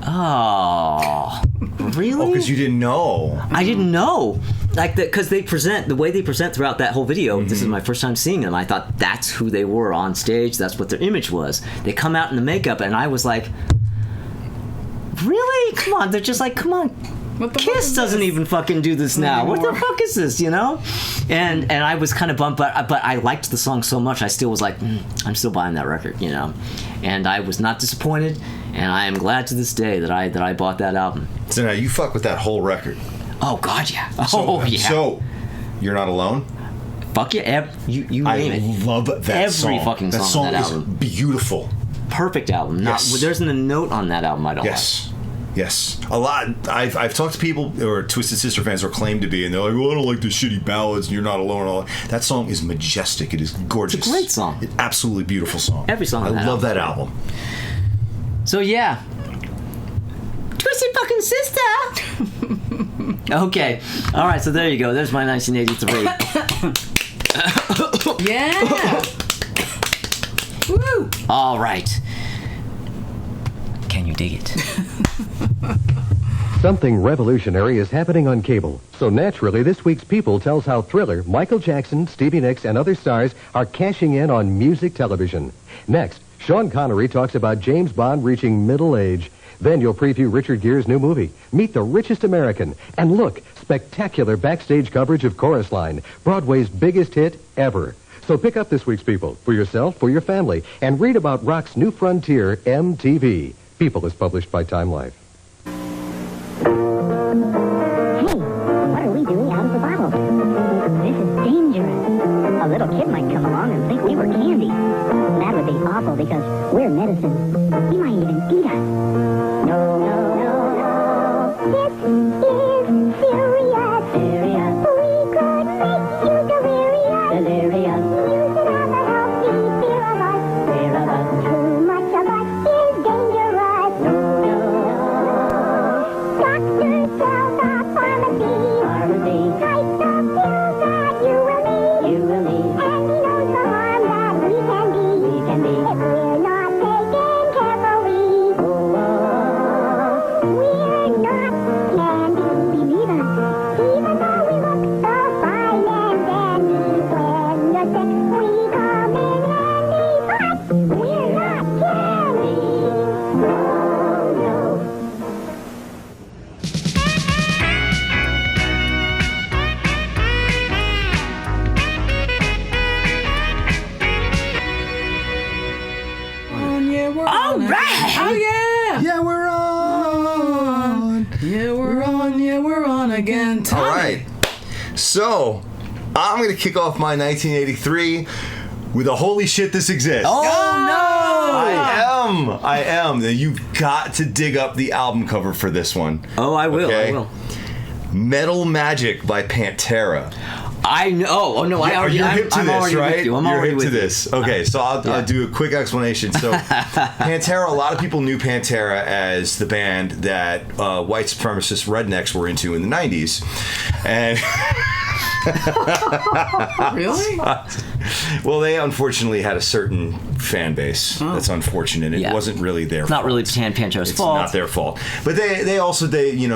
oh, really? Oh, because you didn't know. I didn't know. Like, because the way they present throughout that whole video, this is my first time seeing them, I thought that's who they were on stage, that's what their image was. They come out in the makeup, and I was like, really? Come on, they're just like, come on. What the fuck Kiss is doesn't this? even fucking do this now. What the anymore. fuck is this, you know? And I was kind of bummed, but I liked the song so much, I still was like, I'm still buying that record, you know? And I was not disappointed, and I am glad to this day that I bought that album. So now you fuck with that whole record. Oh, God, yeah. Yeah. So, You're Not Alone? Fuck yeah. You name it. I love that Every song. fucking that song on that is album. beautiful. Perfect album. Yes. There isn't a note on that album I don't like. Yes. A lot. I've talked to people who are Twisted Sister fans or claim to be, and they're like, well, I don't like the shitty ballads and You're Not Alone and all that. That song is majestic. It is gorgeous. It's a great song. It's absolutely beautiful song. Every song on I that love album. that album. So, yeah. Twisted fucking sister! Okay. All right, so there you go. There's my 1983. Yeah! Woo! All right. Can you dig it? Something revolutionary is happening on cable. So naturally, this week's People tells how Thriller, Michael Jackson, Stevie Nicks, and other stars are cashing in on music television. Next, Sean Connery talks about James Bond reaching middle age. Then you'll preview Richard Gere's new movie, Meet the Richest American. And look, spectacular backstage coverage of Chorus Line, Broadway's biggest hit ever. So pick up this week's People, for yourself, for your family, and read about rock's new frontier, MTV. People is published by Time Life. Hey, what are we doing out of the bottle? This is dangerous. A little kid might come along and think we were candy. That would be awful because we're medicine. He might even eat us. No, no, no, no. This is serious. Serious. We could make you delirious. Delirious. Use it as a healthy fear of us. Fear of us. Too much of us is dangerous. No, no, no. Doctors tell the pharmacy. Pharmacy. Types of pills that you will need. You will need. And he knows the harm that we can be. We can be. If we're not taken carefully. again. All right. So, I'm going to kick off my 1983 with a holy shit, this exists. Oh, no! I am. You've got to dig up the album cover for this one. Oh, I will. Okay? I will. Metal Magic by Pantera. I know. Oh no! You're hip to I'm this, already right? with you. I'm You're already hip with to you. this. Okay, so I'll do a quick explanation. So, Pantera. A lot of people knew Pantera as the band that white supremacist rednecks were into in the '90s, and Really? well, they unfortunately had a certain fan base. That's unfortunate. It wasn't really their fault. Not really Pantera's It's fault. not their fault. But they also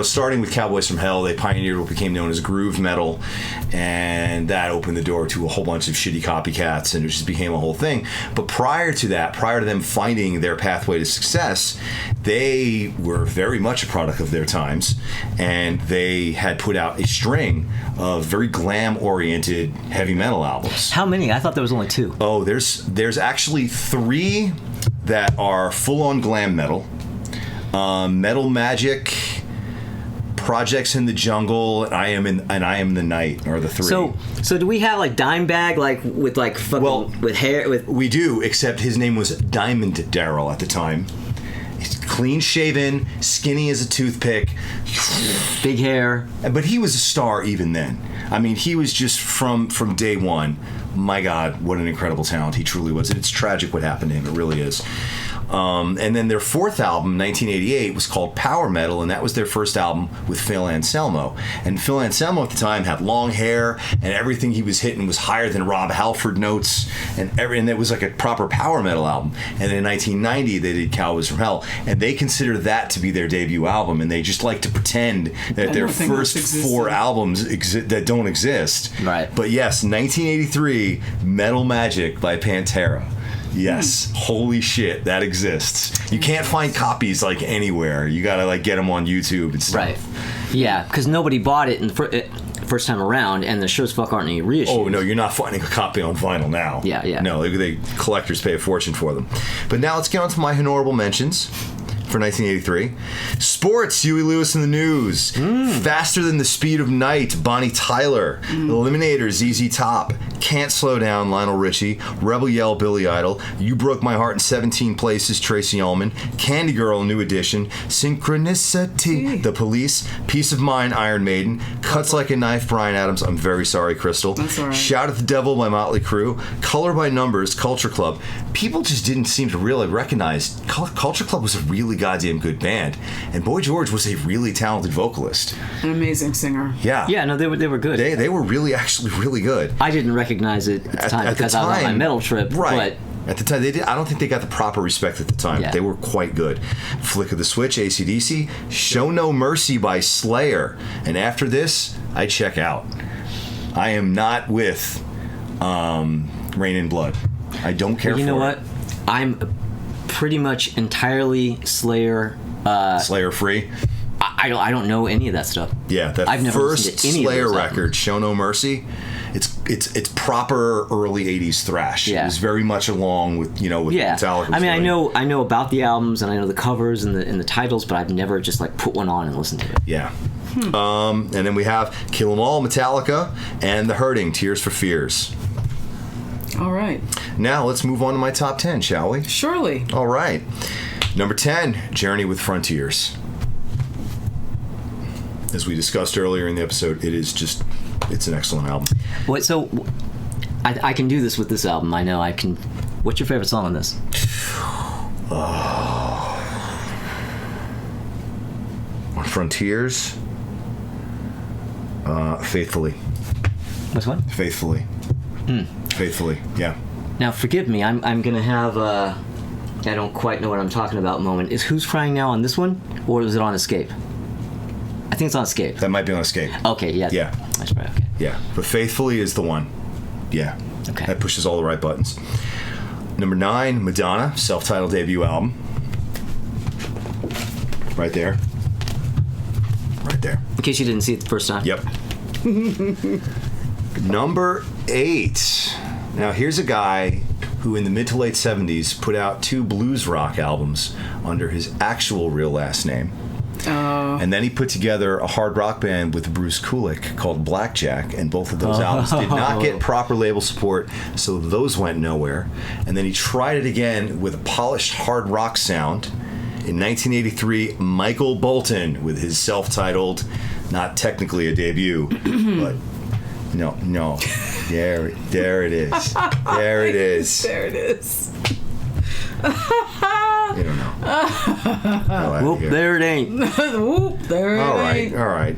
starting with Cowboys from Hell, they pioneered what became known as groove metal, and that opened the door to a whole bunch of shitty copycats, and it just became a whole thing. But prior to them finding their pathway to success, they were very much a product of their times, and they had put out a string of very glam-oriented heavy metal albums. How many? I thought there was only 2. Oh, there's actually 3 that are full-on glam metal. Metal Magic, Projects in the Jungle, and I Am the Night are the 3. So do we have like Dimebag with fucking with hair with? We do, except his name was Diamond Daryl at the time. He's clean shaven, skinny as a toothpick, Big hair. but he was a star even then. I mean, he was just from day one. My God, what an incredible talent he truly was. And it's tragic what happened to him. It really is. And then their 4th album, 1988, was called Power Metal, and that was their first album with Phil Anselmo. And Phil Anselmo at the time had long hair, and everything he was hitting was higher than Rob Halford notes, and it was like a proper power metal album. And then in 1990, they did Cowboys from Hell, and they consider that to be their debut album, and they just like to pretend that their Everything else first 4 existed. albums that don't exist. Right. But yes, 1983, Metal Magic by Pantera. Yes, holy shit, that exists. You can't find copies like anywhere. You gotta like get them on YouTube and stuff. Right. Yeah, because nobody bought it in the first time around, and the sure as fuck aren't any reissues. Oh no, you're not finding a copy on vinyl now. Yeah. No, they collectors pay a fortune for them. But now let's get on to my honorable mentions for 1983. Sports, Huey Lewis and the News. Faster Than the Speed of Night, Bonnie Tyler. Eliminator, ZZ Top. Can't Slow Down, Lionel Richie. Rebel Yell, Billy Idol. You Broke My Heart in 17 Places, Tracy Ullman. Candy Girl, New Edition. Synchronicity, The Police. Peace of Mind, Iron Maiden. Cuts Like a Knife, Bryan Adams. I'm very sorry, Crystal. That's all right. Shout at the Devil by Motley Crue. Color by Numbers, Culture Club. People just didn't seem to really recognize Culture Club was a really goddamn good band, and Boy George was a really talented vocalist. An amazing singer. Yeah. Yeah, no, they were good. They were really actually really good. I didn't recognize it at the time because I was on my metal trip. Right. At the time, I don't think they got the proper respect at the time. Yeah. But they were quite good. Flick of the Switch, AC/DC, Show No Mercy by Slayer. And after this, I check out. I am not with Rain in Blood. I don't care for it. You know what? I'm pretty much entirely Slayer. Slayer free. I don't know any of that stuff. Yeah, that I've never first listened to any of Slayer those record, albums. Show No Mercy, it's proper early '80s thrash. Yeah. It was very much along with with Yeah, Metallica. was I mean, doing. I know about the albums and I know the covers and the titles, but I've never just like put one on and listened to it. Yeah. And then we have Kill 'Em All, Metallica, and The Hurting, Tears for Fears. All right. Now let's move on to my top 10, shall we? Surely. All right. Number 10, Journey with Frontiers. As we discussed earlier in the episode, it's an excellent album. What? So, I can do this with this album. I know I can. What's your favorite song on this? On Frontiers, Faithfully. Which one? Faithfully. Faithfully, yeah. Now, forgive me. I'm gonna have I don't quite know what I'm talking about moment. Is Who's Crying Now on this one, or is it on Escape? I think it's on Escape. That might be on Escape. Okay, yeah. Yeah. That's right. Okay. Yeah, but Faithfully is the one. Yeah. Okay. That pushes all the right buttons. Number 9, Madonna, self-titled debut album. Right there. Right there. In case you didn't see it the first time. Yep. Number 8. Now here's a guy who in the mid to late 70s put out 2 blues rock albums under his actual real last name. And then he put together a hard rock band with Bruce Kulick called Blackjack, and both of those albums did not get proper label support, so those went nowhere. And then he tried it again with a polished hard rock sound. In 1983, Michael Bolton with his self-titled, not technically a debut, but no, there it is. There it is. There it is. You don't know. Whoop, there it ain't. Whoop, there it ain't. All right,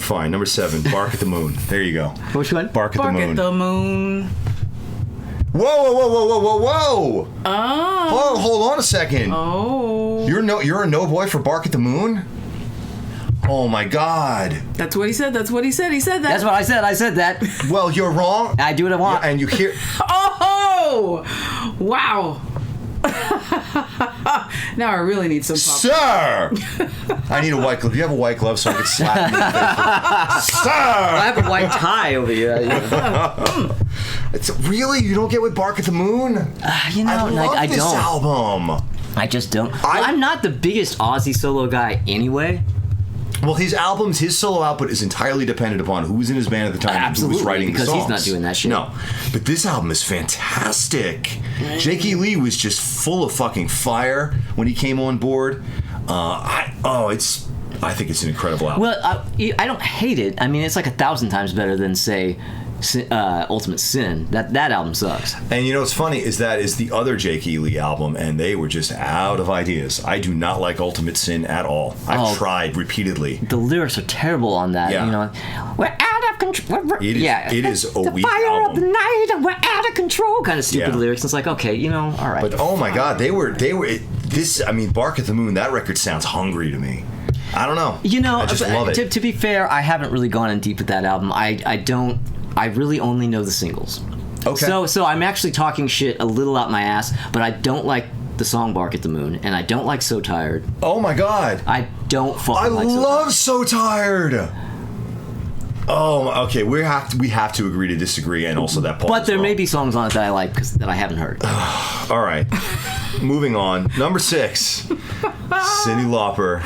fine. Number 7, Bark at the Moon. There you go. Which one? Bark at the Moon. Bark at the Moon. Whoa. Oh. Hold on a second. Oh. You're a no boy for Bark at the Moon? Oh my God. That's what he said. He said that. That's what I said. I said that. Well, you're wrong. I do what I want. And you hear... Oh! Wow. Now I really need some popcorn. Sir! I need a white glove. Do you have a white glove so I can slap you in the face? Sir! I have a white tie over here. It's really? You don't get with Bark at the Moon? You know, I love this don't. album. I just don't. I'm not the biggest Ozzy solo guy anyway. Well, his solo output is entirely dependent upon who was in his band at the time and who was writing the songs. Because he's not doing that shit. No, but this album is fantastic. Jake E. Lee was just full of fucking fire when he came on board. I think it's an incredible album. Well, I don't hate it. I mean, it's like 1,000 times better than, say, Ultimate Sin. That album sucks. And you know what's funny is that is the other Jake E. Lee album, and they were just out of ideas. I do not like Ultimate Sin at all. I've tried repeatedly. The lyrics are terrible on that. Yeah. You know, we're out of control. It is a weak fire album. of the night, and we're out of control. Kind of stupid lyrics. It's like, okay, you know, all right. But oh my God, they were. Bark at the Moon. That record sounds hungry to me. I don't know. You know, I just love it. To be fair, I haven't really gone in deep with that album. I really only know the singles. Okay. So I'm actually talking shit a little out my ass, but I don't like the song "Bark at the Moon," and I don't like "So Tired." Oh my God. I don't fucking like. I love So Tired. Oh, okay. We have to agree to disagree, and also that. But there may be songs on it that I like that I haven't heard. All right. Moving on. Number 6. Cyndi Lauper,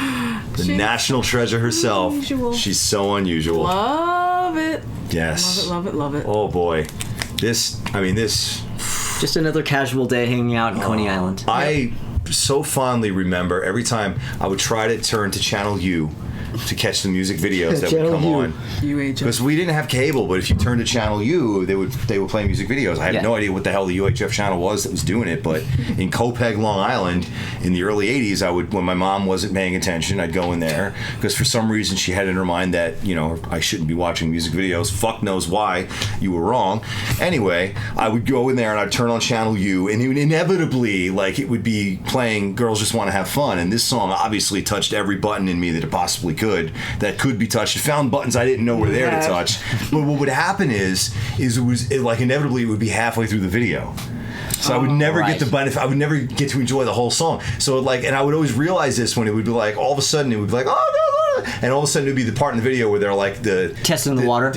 the national treasure herself. Unusual. She's so unusual. Love it. Yes. Love it. Oh boy. This. Just another casual day hanging out in Coney Island. I so fondly remember every time I would try to turn to Channel U to catch the music videos that would come on. Because we didn't have cable, but if you turned to Channel U, they would play music videos. I had no idea what the hell the UHF channel was that was doing it, but in Copeg, Long Island, in the early 80s, I would, when my mom wasn't paying attention, I'd go in there, because for some reason she had in her mind that, you know, I shouldn't be watching music videos. Fuck knows why. You were wrong. Anyway, I would go in there and I'd turn on Channel U, and it would inevitably, like, it would be playing Girls Just Want to Have Fun, and this song obviously touched every button in me that it possibly could. That could be touched. It found buttons I didn't know were there to touch. But what would happen is like inevitably it would be halfway through the video. So I would never get the benefit. I would never get to enjoy the whole song. So and I would always realize this when it would be like all of a sudden it would be like, oh no, and all of a sudden it would be the part in the video where they're like testing the water.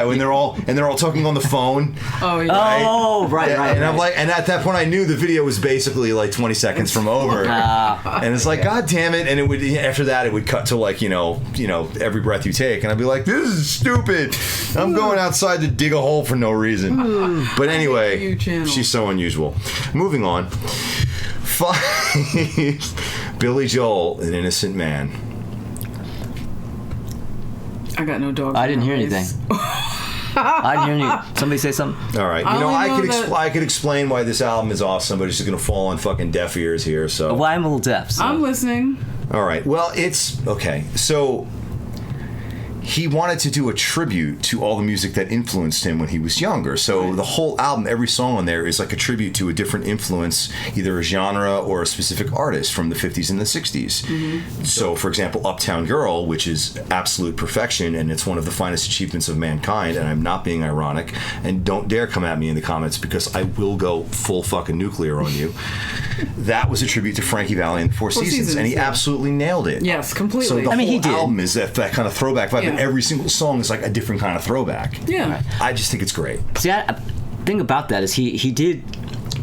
When they're all talking on the phone. Oh yeah. Right? Oh right. And I'm like, and at that point I knew the video was basically like 20 seconds from over. And it's like, God damn it! And it would after that it would cut to like you know Every Breath You Take, and I'd be like, this is stupid. I'm going outside to dig a hole for no reason. But anyway, she's so unusual. Moving on. 5. Billy Joel, An Innocent Man. I got no dog. I didn't hear anything. I didn't hear any. Somebody say something. All right, I could explain why this album is awesome, but it's just gonna fall on fucking deaf ears here. So well, I'm a little deaf. So. I'm listening. All right. Well, it's okay. So he wanted to do a tribute to all the music that influenced him when he was younger. So the whole album, every song on there is like a tribute to a different influence, either a genre or a specific artist from the 50s and the 60s. Mm-hmm. So, for example, Uptown Girl, which is absolute perfection, and it's one of the finest achievements of mankind, and I'm not being ironic, and don't dare come at me in the comments because I will go full fucking nuclear on you. That was a tribute to Frankie Valli and the Four Seasons, and he absolutely nailed it. Yes, completely. So the whole he did. album is that kind of throwback vibe, and every single song is like a different kind of throwback. Yeah. I just think it's great. See, the thing about that is he did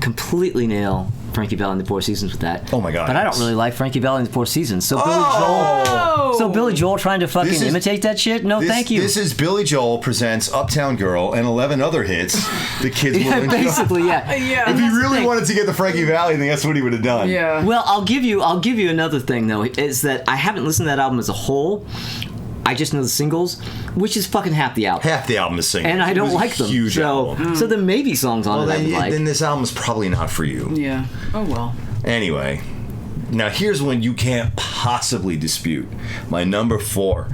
completely nail Frankie Valli and the Four Seasons with that. Oh my God, But I don't yes. really like Frankie Valli and the Four Seasons. So Oh! Billy Joel trying to fucking This is- imitate that shit? No, thank you. This is Billy Joel presents Uptown Girl and 11 other hits the kids will yeah, enjoy. basically, yeah. Yeah. And If he that's the really thing. wanted to get the Frankie Valli thing, that's what he would have done. Yeah. Well, I'll give you another thing though, is that I haven't listened to that album as a whole. I just know the singles, which is fucking half the album. Half the album is singles. And I It don't was a like them. Huge so album. there may be songs on Well, it I would like. then this album's probably not for you. Yeah. Oh well. Anyway, now here's one you can't possibly dispute. My number 4,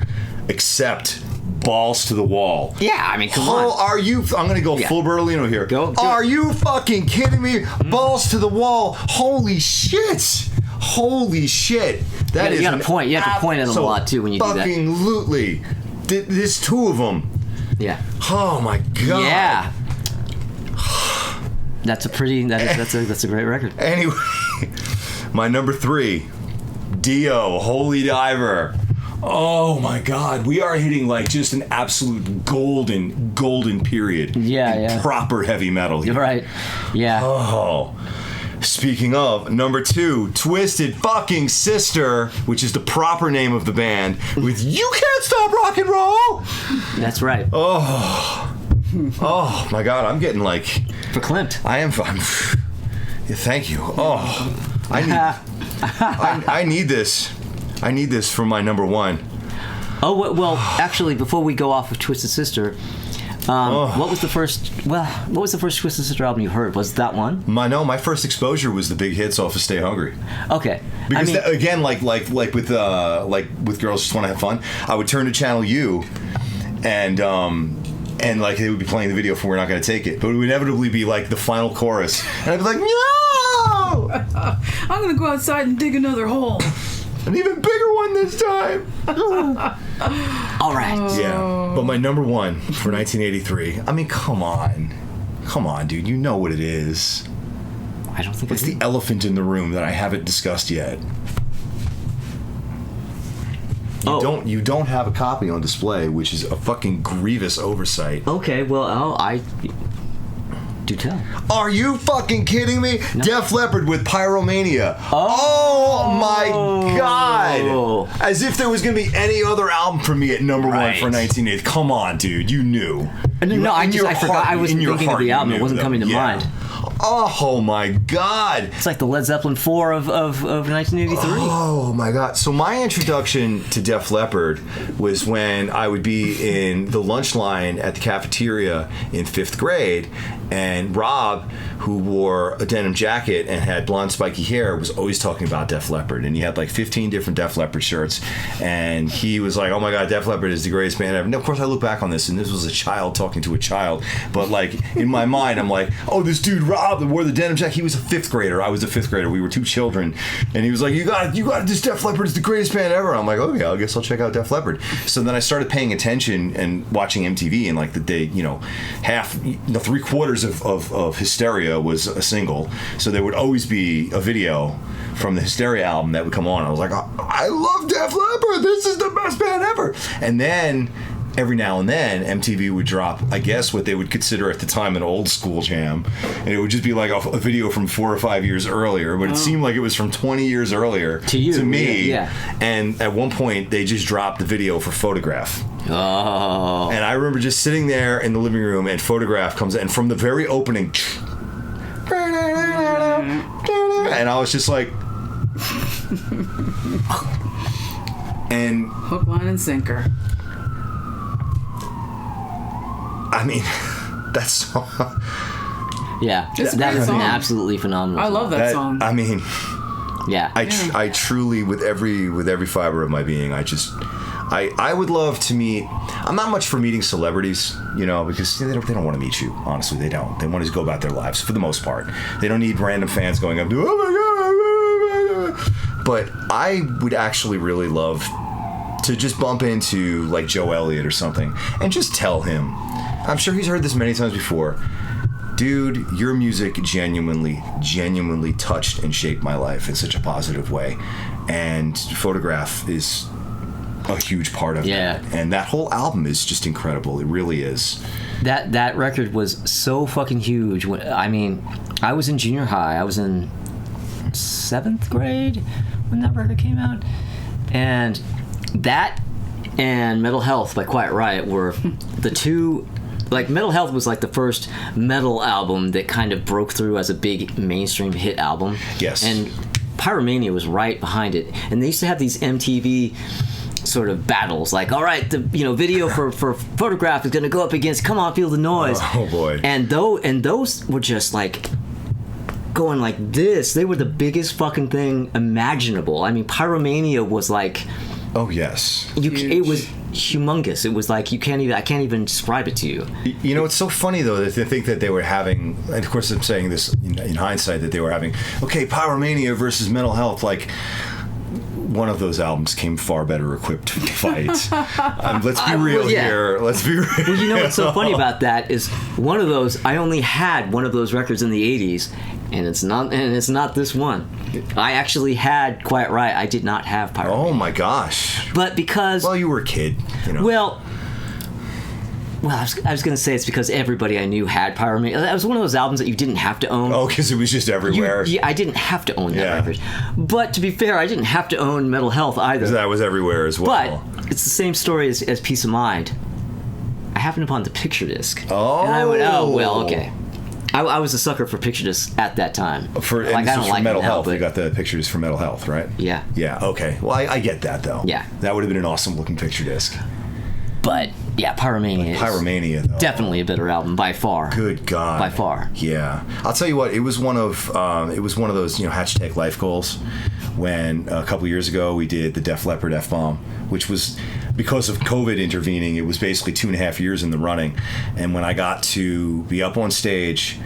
except Balls to the Wall. Yeah, I mean, come Oh, on. are you? I'm gonna go Yeah. full Bertolino here. Go, do Are it. you fucking kidding me? Balls to the Wall. Holy shit. Holy shit. That You is gotta an point- you have to point at them a lot, too, when you do that. Fucking lootly. There's 2 of them. Yeah. Oh my god. Yeah. That's a great record. Anyway, my number 3, Dio, Holy Diver. Oh my God, we are hitting like just an absolute golden period. Yeah, in yeah. proper heavy metal here. You're right. Yeah. Oh. Speaking of, number 2, Twisted Fucking Sister, which is the proper name of the band, with You Can't Stop Rock and Roll. That's right. Oh my God, I'm getting like, For Klimt. I'm yeah, thank you. Oh, I need this. I need this for my number 1. Oh, well, actually, before we go off of Twisted Sister, what was the first Twisted Sister album you heard? Was that one? My first exposure was the big hits off of Stay Hungry. Okay. Because I mean, again, like with Girls Just Want to Have Fun, I would turn to Channel U, and like they would be playing the video for We're Not Gonna Take It, but it would inevitably be like the final chorus, and I'd be like, no, I'm gonna go outside and dig another hole. an even bigger one this time. all right. Yeah, but my number 1 for 1983. I mean, come on, dude, you know what it is. I don't think What's the elephant in the room that I haven't discussed yet? You don't have a copy on display, which is a fucking grievous oversight. Okay, well, I do tell. Are you fucking kidding me? Def Leppard with Pyromania. Oh my god! As if there was gonna be any other album for me at number 1 for 1980. Come on, dude, you knew. No, I forgot. I wasn't in your thinking of heart, the you album. It knew, wasn't though. coming to Yeah. mind. Oh my god! It's like the Led Zeppelin 4 of 1983. Oh my god. So my introduction to Def Leppard was when I would be in the lunch line at the cafeteria in 5th grade, and Rob, who wore a denim jacket and had blonde spiky hair, was always talking about Def Leppard, and he had like 15 different Def Leppard shirts, and he was like, oh my god, Def Leppard is the greatest band ever. And of course I look back on this and this was a child talking to a child, but like in my mind I'm like, oh, this dude Rob that wore the denim jacket, he was a 5th grader, I was a 5th grader, we were 2 children, and he was like, you got this Def Leppard is the greatest band ever. I'm like, okay, I guess I'll check out Def Leppard. So then I started paying attention and watching MTV, and like the day, half, 3/4 of Hysteria was a single, so there would always be a video from the Hysteria album that would come on. I was like, I love Def Leppard, this is the best band ever. And then every now and then MTV would drop, I guess, what they would consider at the time an old school jam, and it would just be like a video from 4 or 5 years earlier, but it seemed like it was from 20 years earlier to me. Yeah. And at one point they just dropped the video for Photograph. Oh. And I remember just sitting there in the living room, and Photograph comes in, and from the very opening, and I was just like, and Hook, line, and sinker. I mean, that's so. Yeah. It's a That great was an song. absolutely phenomenal I love that song. I mean, Yeah. I truly, with every fiber of my being, I would love to meet. I'm not much for meeting celebrities, because they don't want to meet you. Honestly, they don't. They want to go about their lives for the most part. They don't need random fans going up to, oh my god. But I would actually really love to just bump into like Joe Elliott or something and just tell him. I'm sure he's heard this many times before. Dude, your music genuinely touched and shaped my life in such a positive way. And Photograph is a huge part of that. And that whole album is just incredible. It really is. That record was so fucking huge. I mean, I was in junior high. I was in 7th grade when that record came out. And that and Metal Health by Quiet Riot were the two. Like, Metal Health was like the first metal album that kind of broke through as a big mainstream hit album. Yes. And Pyromania was right behind it. And they used to have these MTV sort of battles, like, all right, the video for Photograph is going to go up against Come On Feel the Noise. Oh boy. And those were just like going like this. They were the biggest fucking thing imaginable. I mean, Pyromania was like, oh yes, it was humongous. It was like I can't even describe it to you. You know, it's so funny though that they think that they were having, and of course I'm saying this in hindsight, that they were having, okay, Pyromania versus Mental Health, like one of those albums came far better equipped to fight. Let's be real here. Let's be real. Well, you know what's so funny about that is one of those, I only had one of those records in the 80s, and it's not this one. I actually had Quiet Riot. I did not have Pyromania. Oh my gosh. But because... Well, you were a kid, you know. Well, I was going to say it's because everybody I knew had Pyromania. That was one of those albums that you didn't have to own. Oh, because it was just everywhere. I didn't have to own that record. But to be fair, I didn't have to own Metal Health either. That was everywhere as well. But it's the same story as Peace of Mind. I happened upon the picture disc. Oh. And I went, oh, well, okay. I was a sucker for picture discs at that time. For Metal Health, you got the pictures for Metal Health, right? Yeah. Yeah, okay. Well, I get that, though. Yeah. That would have been an awesome looking picture disc. But, yeah, Pyromania, though. Definitely a better album, by far. Good God. By far. Yeah. I'll tell you what, it was one of those, hashtag life goals when a couple years ago we did the Def Leppard F-Bomb, which was, because of COVID intervening, it was basically 2.5 years in the running. And when I got to be up on stage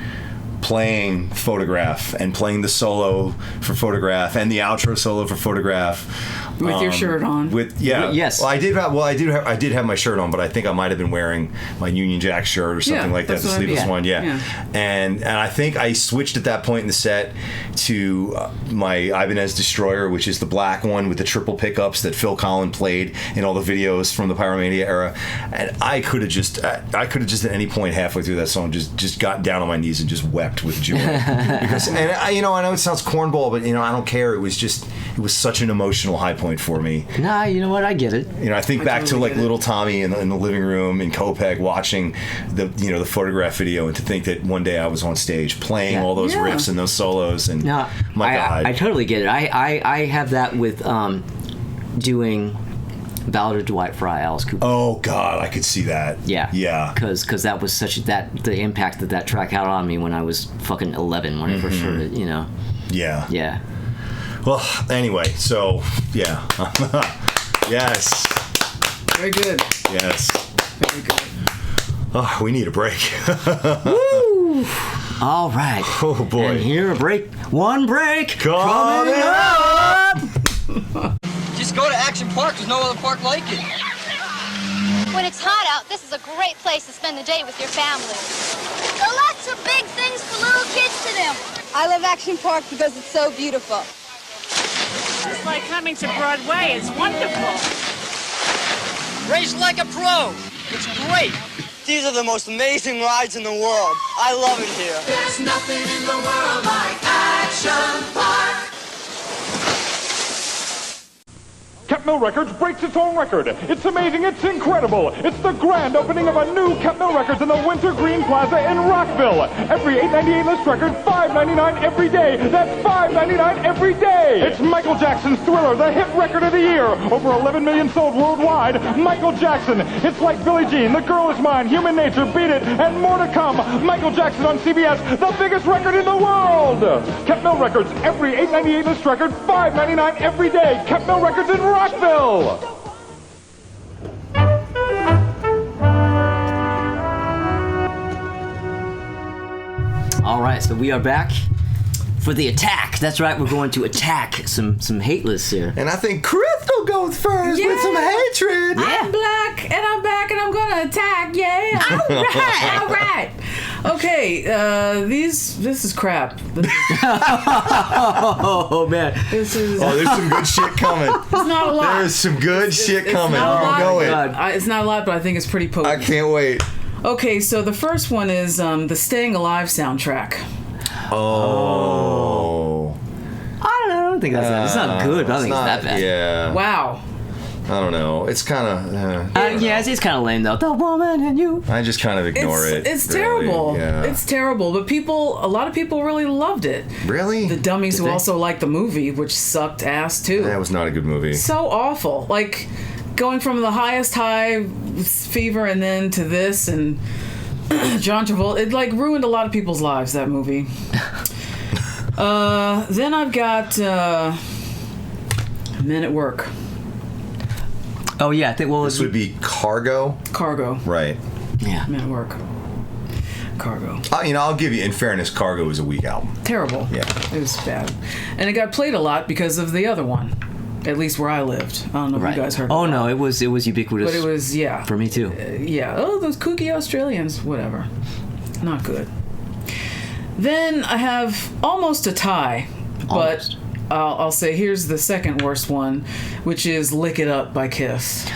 playing Photograph and playing the solo for Photograph and the outro solo for Photograph with your shirt on. Yes. Well, I did have my shirt on, but I think I might have been wearing my Union Jack shirt or something like that, the sleeveless one. Yeah. And I think I switched at that point in the set to my Ibanez Destroyer, which is the black one with the triple pickups that Phil Collin played in all the videos from the Pyromania era. And I could have just at any point halfway through that song just got down on my knees and just wept with joy. Because, and I know it sounds cornball, but I don't care. It was such an emotional high point for me. Nah, you know what? I get it. I think back to like little Tommy in the living room in Copeg watching the Photograph video, and to think that one day I was on stage playing all those riffs and those solos, and God, I totally get it. I have that with doing Ballad of Dwight Fry, Alice Cooper. Oh God, I could see that. Yeah. Because that was the impact that track had on me when I was fucking 11 when I first heard it. Yeah. Well, anyway, so yeah. Yes. Very good. Yes. Very good. Oh, we need a break. Woo! All right. Oh boy. And here one break coming up. Just go to Action Park. There's no other park like it. When it's hot out, this is a great place to spend the day with your family. There are lots of big things for little kids to do. I love Action Park because it's so beautiful. It's like coming to Broadway. It's wonderful. Race like a pro. It's great. These are the most amazing rides in the world. I love it here. There's nothing in the world like Action Park. Cat Mill Records breaks its own record. It's amazing. It's incredible. It's the grand opening of a new Cat Mill Records in the Winter Green Plaza in Rockville. Every $8.98 list record, $5.99 every day. That's $5.99 every day. It's Michael Jackson's Thriller, the hit record of the year. Over 11 million sold worldwide. Michael Jackson. It's like Billie Jean, The Girl Is Mine, Human Nature, Beat It, and more to come. Michael Jackson on CBS, the biggest record in the world. Cat Mill Records, every $8.98 list record, $5.99 every day. Cat Mill Records in Rockville. All right, so we are back for the attack. That's right, we're going to attack some hate lists here. And I think Crystal goes first with some hatred. I'm black, and I'm back, and I'm gonna attack. Yeah. All right. Okay. This is crap. Oh man. This is. Oh, there's some good shit coming. It's not a lot. There's some good shit coming. Not a lot. Know it. It's not a lot, but I think it's pretty potent. I can't wait. Okay, so the first one is the Staying Alive soundtrack. Oh. don't think it's not good, but I don't think it's that bad. Yeah. Wow. I don't know. It's kind of. It's kind of lame though. The woman and you. I just kind of ignore it. It's really. terrible. Yeah. It's terrible. But a lot of people really loved it. Really? The dummies who also liked the movie, which sucked ass too. That was not a good movie. So awful. Like going from the highest high fever and then to this and John Travolta. It like ruined a lot of people's lives, that movie. Then I've got Men at Work. Oh yeah, I think this would be Cargo. Cargo. Right. Yeah. Men at Work. Cargo. I'll give you. In fairness, Cargo was a weak album. Terrible. Yeah. It was bad, and it got played a lot because of the other one. At least where I lived. I don't know if you guys heard. Oh no, it was ubiquitous. But it was for me too. Those kooky Australians. Whatever. Not good. Then I have almost a tie, but I'll say here's the second worst one, which is "Lick It Up" by Kiss. So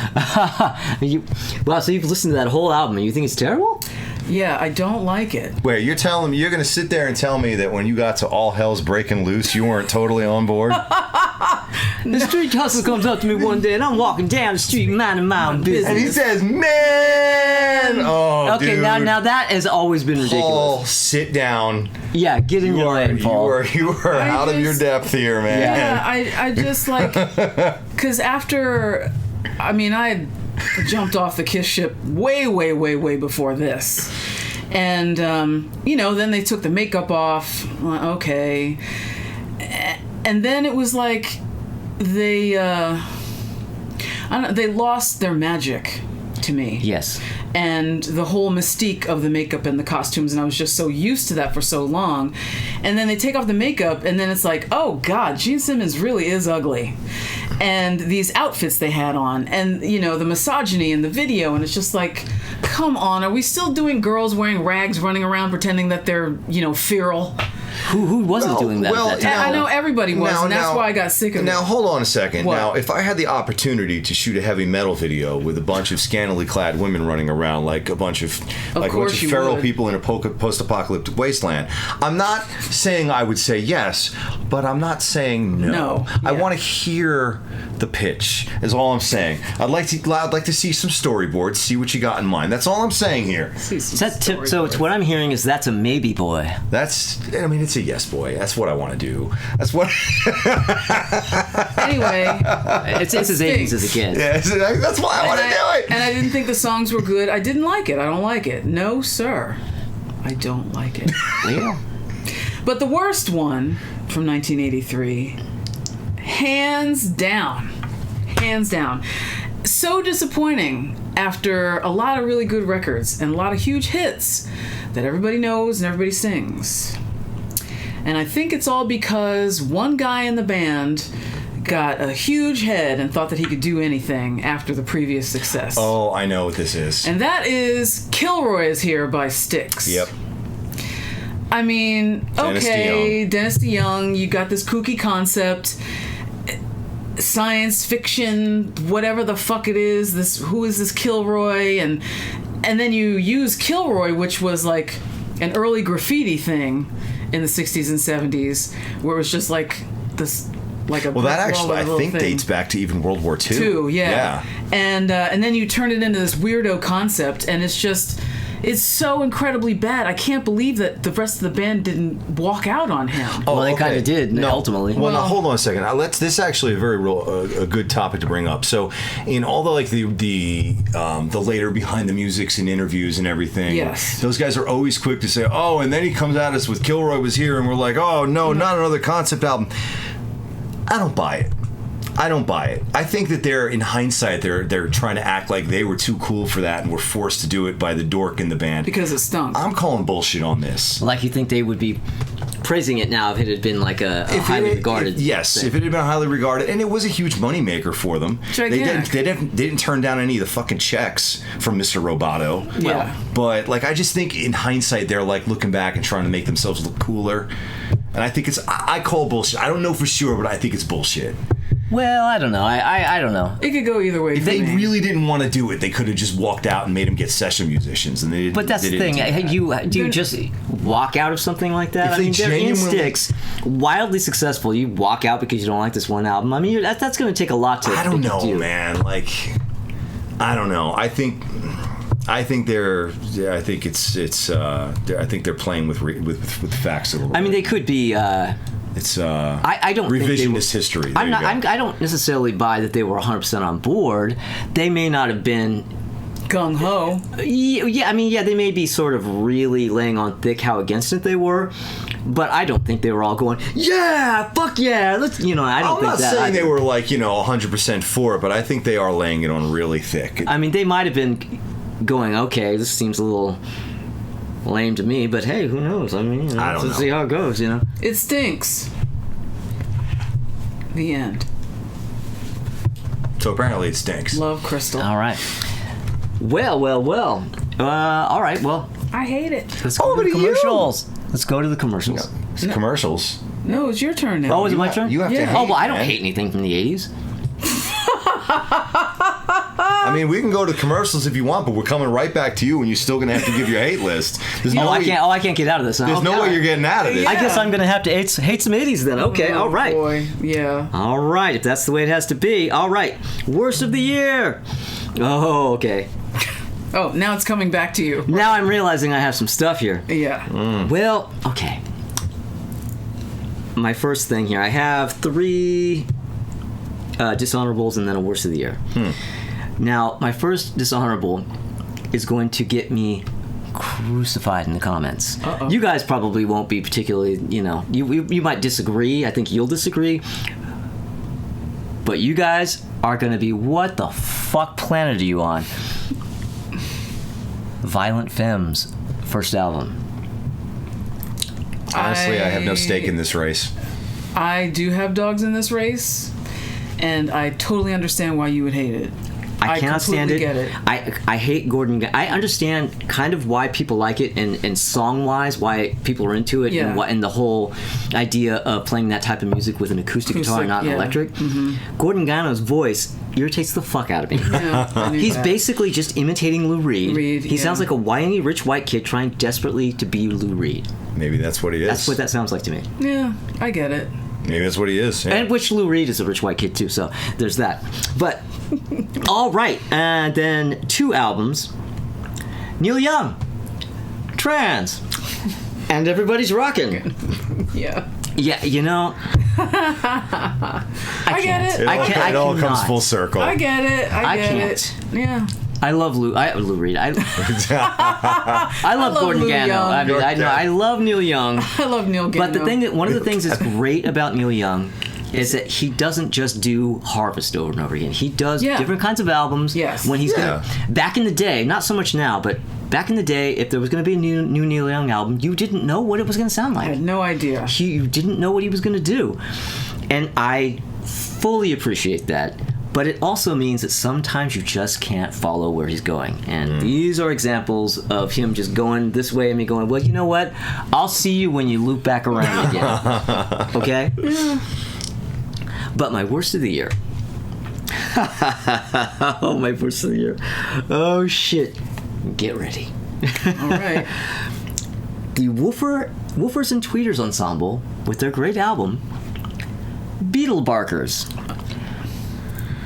you've listened to that whole album and you think it's terrible? Yeah, I don't like it. Wait, you're telling me you're going to sit there and tell me that when you got to All Hell's Breaking Loose, you weren't totally on board? The street hustler comes up to me one day and I'm walking down the street minding my own business. And he says, "Man!" Oh, okay, dude. now that has always been ridiculous. Paul, sit down. Yeah, get in your lane, Paul. You are out of your depth here, man. Yeah, I just like, because after, I jumped off the Kiss ship way before this. And, then they took the makeup off. Okay. And then it was like they lost their magic to me. Yes. And the whole mystique of the makeup and the costumes, and I was just so used to that for so long. And then they take off the makeup, and then it's like, oh God, Gene Simmons really is ugly. And these outfits they had on, and the misogyny in the video, and it's just like, come on, are we still doing girls wearing rags running around pretending that they're feral? Who wasn't doing that at that time? I know everybody was, and that's why I got sick of it. Now, hold on a second. What? Now, if I had the opportunity to shoot a heavy metal video with a bunch of scantily clad women running around like a bunch of feral people in a post-apocalyptic wasteland, I'm not saying I would say yes, but I'm not saying no. I want to hear the pitch, is all I'm saying. I'd like to see some storyboards, see what you got in mind. That's all I'm saying here. So it's what I'm hearing is that's a maybe boy. It's a yes boy. That's what I want to do. That's what. Anyway, it's his 80s as a kid. Yeah, that's why I want to do it. And I didn't think the songs were good. I didn't like it. I don't like it. No, sir. I don't like it. Yeah. But the worst one from 1983, hands down, so disappointing after a lot of really good records and a lot of huge hits that everybody knows and everybody sings. And I think it's all because one guy in the band got a huge head and thought that he could do anything after the previous success. Oh, I know what this is. And that is Kilroy Is Here by Styx. Yep. Dennis DeYoung, you got this kooky concept, science fiction, whatever the fuck it is, who is this Kilroy? And then you use Kilroy, which was like an early graffiti thing in the 60s and 70s, where it was just like this, like a that actually I think thing. dates back to even World War II. Yeah. And then you turn it into this weirdo concept, and it's so incredibly bad. I can't believe that the rest of the band didn't walk out on him. Well, they kind of did, ultimately. Well, now hold on a second. This is actually a very a good topic to bring up. So, in all the later behind the musics and interviews and everything, yes, those guys are always quick to say, "Oh," and then he comes at us with "Kilroy Was Here," and we're like, "Oh no, not another concept album." I don't buy it. I think that in hindsight, they're trying to act like they were too cool for that and were forced to do it by the dork in the band. Because it stunk. I'm calling bullshit on this. Like you think they would be praising it now if it had been like a highly regarded thing. If it had been highly regarded, and it was a huge moneymaker for them. They didn't turn down any of the fucking checks from Mr. Roboto. Yeah. But I just think in hindsight, they're looking back and trying to make themselves look cooler. And I think I call bullshit. I don't know for sure, but I think it's bullshit. Well, I don't know. I don't know. It could go either way. If they really didn't want to do it, they could have just walked out and made them get session musicians, and they didn't. But that's they the didn't thing. do that. Do you just walk out of something like that? If I they mean, they're genuinely- Instincts, wildly successful. You walk out because you don't like this one album. I mean, that's going to take a lot to. I don't make you know, do. man. Like, I don't know. I think they're. I think I think they're playing with facts a little. I mean, bit. they could be. It's I don't think they were, revisionist history. There I'm you not. go. I don't necessarily buy that they were 100% on board. They may not have been gung ho. Yeah, I mean, yeah, they may be sort of really laying on thick how against it they were, but I don't think they were all going, yeah, fuck yeah, let's. I don't I'm think not that. saying they were like 100% for it, but I think they are laying it on really thick. I mean, they might have been going, okay, this seems a little lame to me, but hey, who knows? I mean, I don't let's know. see how it goes. It stinks. The end. So apparently it stinks. Love Crystal. All right. Well. All right. Well, I hate it. let's go to the commercials. Let's go to the commercials. It's commercials. No, it's your turn now. Oh, is it my turn? You have to. Yeah. Hate, Oh, well, I don't man. hate anything from the 80s. I mean, we can go to commercials if you want, but we're coming right back to you, and you're still going to have to give your hate list. There's no way, I can't get out of this. There's no way you're getting out of this. I guess I'm going to have to hate some 80s then. Okay, all right. Boy, yeah. All right, if that's the way it has to be. All right, worst of the year. Oh, okay. Oh, now it's coming back to you. Now I'm realizing I have some stuff here. Yeah. Well, okay. My first thing here, I have 3 dishonorables and then a worst of the year. Now, my first dishonorable is going to get me crucified in the comments. Uh-oh. You guys probably won't be particularly, you might disagree. I think you'll disagree. But you guys are going to be, what the fuck planet are you on? Violent Femmes, first album. Honestly, I have no stake in this race. I do have dogs in this race, and I totally understand why you would hate it. I cannot stand it. Get it. I hate Gordon. I understand kind of why people like it, and song wise why people are into it, Yeah. and the whole idea of playing that type of music with an acoustic guitar and not an yeah. electric. Mm-hmm. Gordon Gano's voice irritates the fuck out of me. Yeah, I knew He's that. basically just imitating Lou Reed. He yeah. sounds like a whiny rich white kid trying desperately to be Lou Reed. Maybe that's what he is. That's what that sounds like to me. Yeah, I get it. Maybe that's what he is. Yeah. And which Lou Reed is a rich white kid too, so there's that. But all right, and then 2 albums. Neil Young, Trans, and Everybody's Rockin'. Yeah. Yeah, I get it. It all comes cannot. full circle. I get it. I get can't. it. Yeah. I love Lou Reed. I love Gordon Lou Gano. Young. I mean, I love Neil Young. I love Neil Gano. But one of the things that's great about Neil Young is that he doesn't just do Harvest over and over again. He does different kinds of albums. Yes. When he's back in the day, not so much now, but back in the day, if there was going to be a new Neil Young album, you didn't know what it was going to sound like. I had no idea. You didn't know what he was going to do, and I fully appreciate that. But it also means that sometimes you just can't follow where he's going. And these are examples of him just going this way and me going, well, you know what? I'll see you when you loop back around again. Okay? Yeah. But my worst of the year. Oh, my worst of the year. Oh, shit. Get ready. All right. The Woofers and Tweeters Ensemble, with their great album, Beetle Barkers.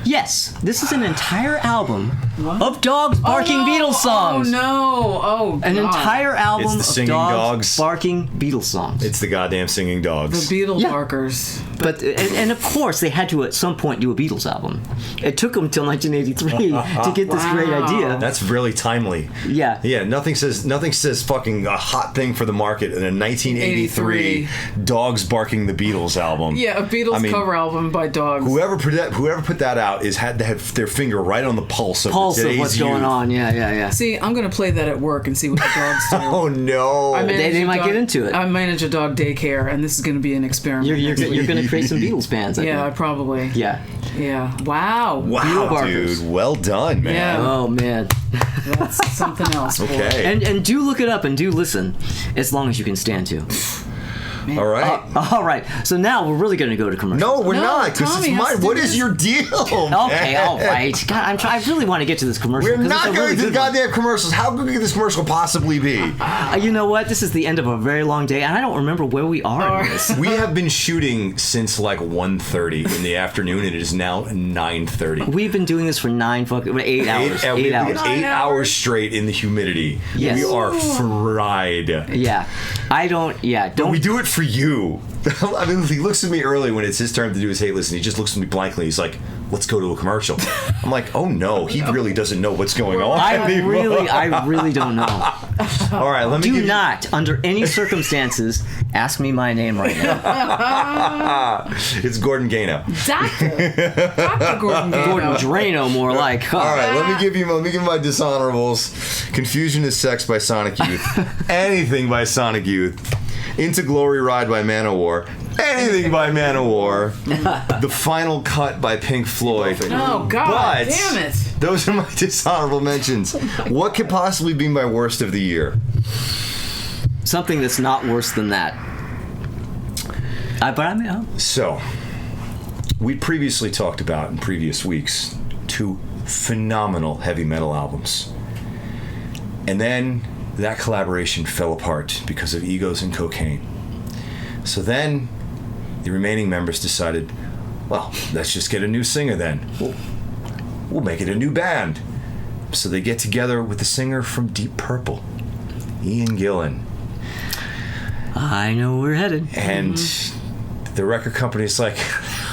Yes, this is an entire album of dogs barking Beatles songs. Oh no! Oh, an entire album It's the of singing dogs barking Beatles songs. It's the goddamn singing dogs. The Beatles barkers. But and of course they had to at some point do a Beatles album. It took them till 1983 to get this great idea. That's really timely. Yeah. Yeah. Nothing says fucking a hot thing for the market in a 1983 dogs barking the Beatles album. Yeah, a Beatles cover album by dogs. Whoever put that out had their finger right on the pulse of today's what's going on. Yeah. See, I'm gonna play that at work and see what the dogs do. Oh no! They might get into it. I manage a dog daycare, and this is gonna be an experiment. You're gonna create some Beatles fans. I probably. Yeah. Yeah. Wow. Wow, dude. Well done, man. Yeah. Oh man. That's something else. Okay. And do look it up and do listen, as long as you can stand to. All right. All right. So now we're really going to go to commercials. No, we're not, because Tommy it's has mine. to do What is this. your deal? Okay, all right. God, I really want to get to this commercial. We're 'cause not it's a going really to the good one. goddamn commercials. How good could this commercial possibly be? You know what? This is the end of a very long day, and I don't remember where we are in this. We have been shooting since like 1:30 in the afternoon, and it is now 9:30. We've been doing this for 8 hours. 8 hours. 8 hours straight in the humidity. Yes. We are fried. Yeah. But we do it for you. I mean, he looks at me early when it's his turn to do his hate list, and he just looks at me blankly. He's like, let's go to a commercial. I'm like, oh no, he really doesn't know what's going on. I really don't know. All right, let me Do not, under any circumstances, ask me my name right now. It's Gordon Gano. Dr. Gordon Gano. Gordon Drano, more like. Huh? All right, let me give my dishonorables. Confusion is Sex by Sonic Youth. Anything by Sonic Youth. Into Glory Ride by Manowar. Anything by Manowar. The Final Cut by Pink Floyd. Oh, God, damn it. Those are my dishonorable mentions. What could possibly be my worst of the year? Something that's not worse than that. So, we previously talked about in previous weeks 2 phenomenal heavy metal albums. And then that collaboration fell apart because of egos and cocaine. So then the remaining members decided, well, let's just get a new singer then. We'll make it a new band. So they get together with the singer from Deep Purple, Ian Gillan. I know where we're headed. And the record company's like,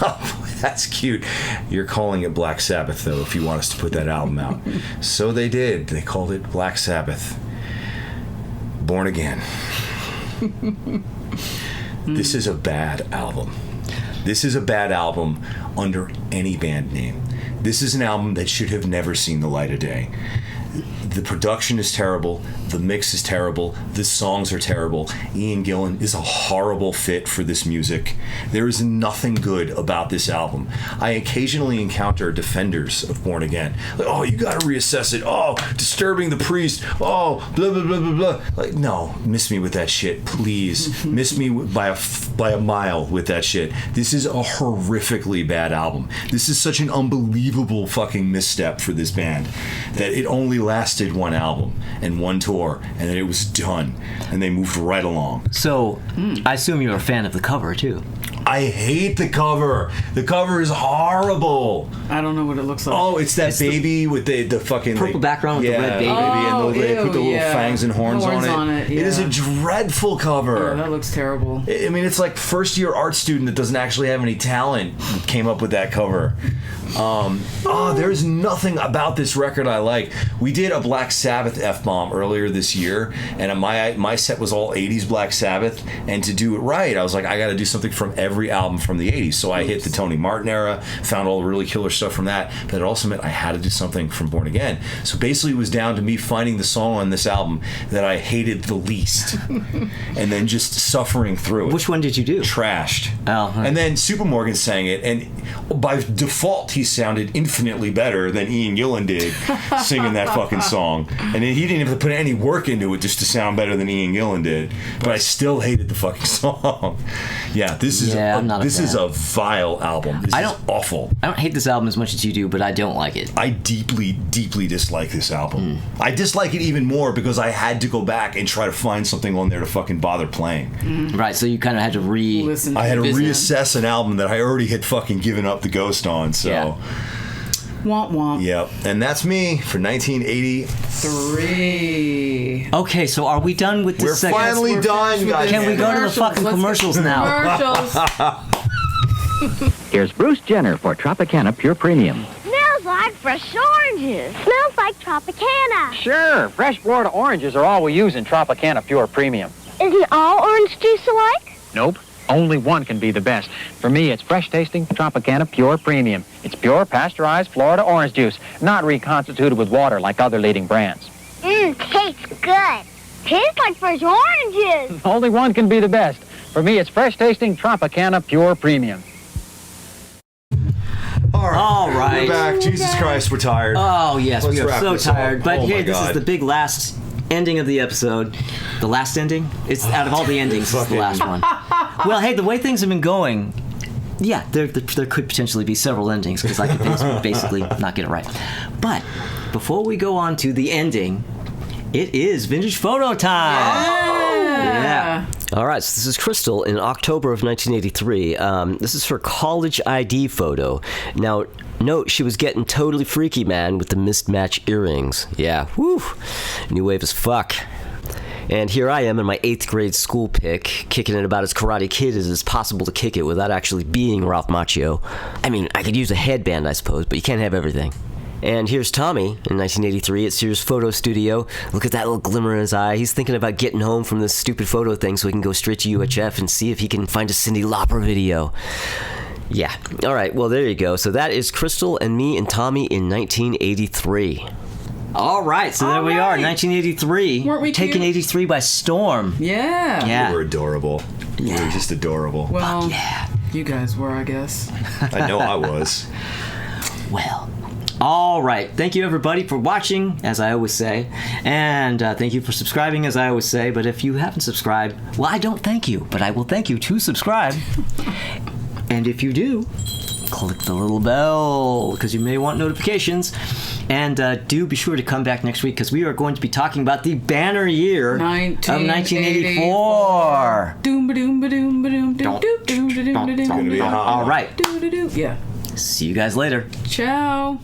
oh, boy, that's cute. You're calling it Black Sabbath, though, if you want us to put that album out. So they did. They called it Black Sabbath. Born Again. This is a bad album. This is a bad album under any band name. This is an album that should have never seen the light of day. The production is terrible. The mix is terrible. The songs are terrible. Ian Gillan is a horrible fit for this music. There is nothing good about this album. I occasionally encounter defenders of Born Again. Like, oh, you gotta reassess it. Oh, Disturbing the Priest. Oh, blah, blah, blah, blah, blah. Like, no, miss me with that shit, please. Miss me by a mile with that shit. This is a horrifically bad album. This is such an unbelievable fucking misstep for this band that it only lasted one album and one tour, and then it was done, and they moved right along. So, I assume you're a fan of the cover, too. I hate the cover. The cover is horrible. I don't know what it looks like. Oh, it's that baby with the fucking purple background with the red baby. and they put the little fangs and horns on it. Yeah. It is a dreadful cover. Oh, that looks terrible. I mean, it's like first-year art student that doesn't actually have any talent came up with that cover. There's nothing about this record I like. We did a Black Sabbath F-bomb earlier this year, and my set was all 80s Black Sabbath, and to do it right, I was like, I got to do something from every album from the 80s. So I hit the Tony Martin era, found all the really killer stuff from that, but it also meant I had to do something from Born Again. So basically it was down to me finding the song on this album that I hated the least, and then just suffering through it. Which one did you do? Trashed. Oh. Huh. And then Super Morgan sang it, and by default he sounded infinitely better than Ian Gillan did singing that fucking song. And he didn't even put any work into it just to sound better than Ian Gillan did. But I still hated the fucking song. Yeah, this is a vile album. This is awful. I don't hate this album as much as you do, but I don't like it. I deeply, deeply dislike this album. I dislike it even more because I had to go back and try to find something on there to fucking bother playing. Right, so you kind of had to Listen. I had to reassess an album that I already had fucking given up the ghost on, so... Yeah. Womp womp. Yep, and that's me for 1983. Okay, so are we done with this We're segment? finally done, guys. Can we go to the fucking commercials now? Commercials. Here's Bruce Jenner for Tropicana Pure Premium. Smells like fresh oranges. Smells like Tropicana. Sure, fresh Florida oranges are all we use in Tropicana Pure Premium. Isn't all orange juice alike? Nope. Only one can be the best. For me, it's fresh-tasting Tropicana Pure Premium. It's pure, pasteurized Florida orange juice, not reconstituted with water like other leading brands. Tastes good. Tastes like fresh oranges. Only one can be the best. For me, it's fresh-tasting Tropicana Pure Premium. All right. We're back. Jesus Christ, we're tired. Oh, yes, Let's we are wrap so this up. tired. But Oh, hey, my this God. is the big last ending of the episode. The last ending? It's out of all the endings, it's the last one. Well, hey, the way things have been going, yeah, there could potentially be several endings because I could basically not get it right. But before we go on to the ending, it is vintage photo time. Yeah. All right, so this is Crystal in October of 1983. This is her college ID photo. Now, note, she was getting totally freaky, man, with the mismatched earrings. Yeah, whew. New wave as fuck. And here I am in my 8th grade school pic, kicking it about as Karate Kid as it's possible to kick it without actually being Ralph Macchio. I mean, I could use a headband, I suppose, but you can't have everything. And here's Tommy in 1983 at Sears Photo Studio. Look at that little glimmer in his eye. He's thinking about getting home from this stupid photo thing so he can go straight to UHF and see if he can find a Cyndi Lauper video. Yeah. All right, well, there you go. So that is Crystal and me and Tommy in 1983. All right, so there we are, 1983. Weren't we taking cute? 83 by storm. Yeah. Yeah. You were adorable. You were just adorable. Well, yeah. You guys were, I guess. I know I was. Well, all right. Thank you, everybody, for watching, as I always say. And thank you for subscribing, as I always say. But if you haven't subscribed, well, I don't thank you, but I will thank you to subscribe. And if you do, click the little bell, because you may want notifications. And do be sure to come back next week, because we are going to be talking about the banner year of 1984. All right. Yeah. See you guys later. Ciao.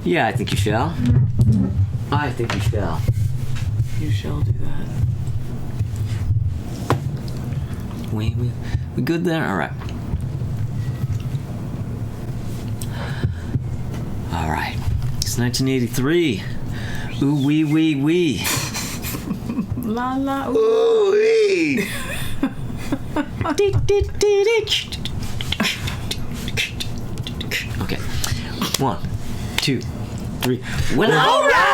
Yeah, I think you shall. I think you shall. You shall do that. We good there? All right. All right. It's 1983. Ooh wee wee wee. La la ooh. Ooh wee. Okay. 1, 2, 3. Well, all right.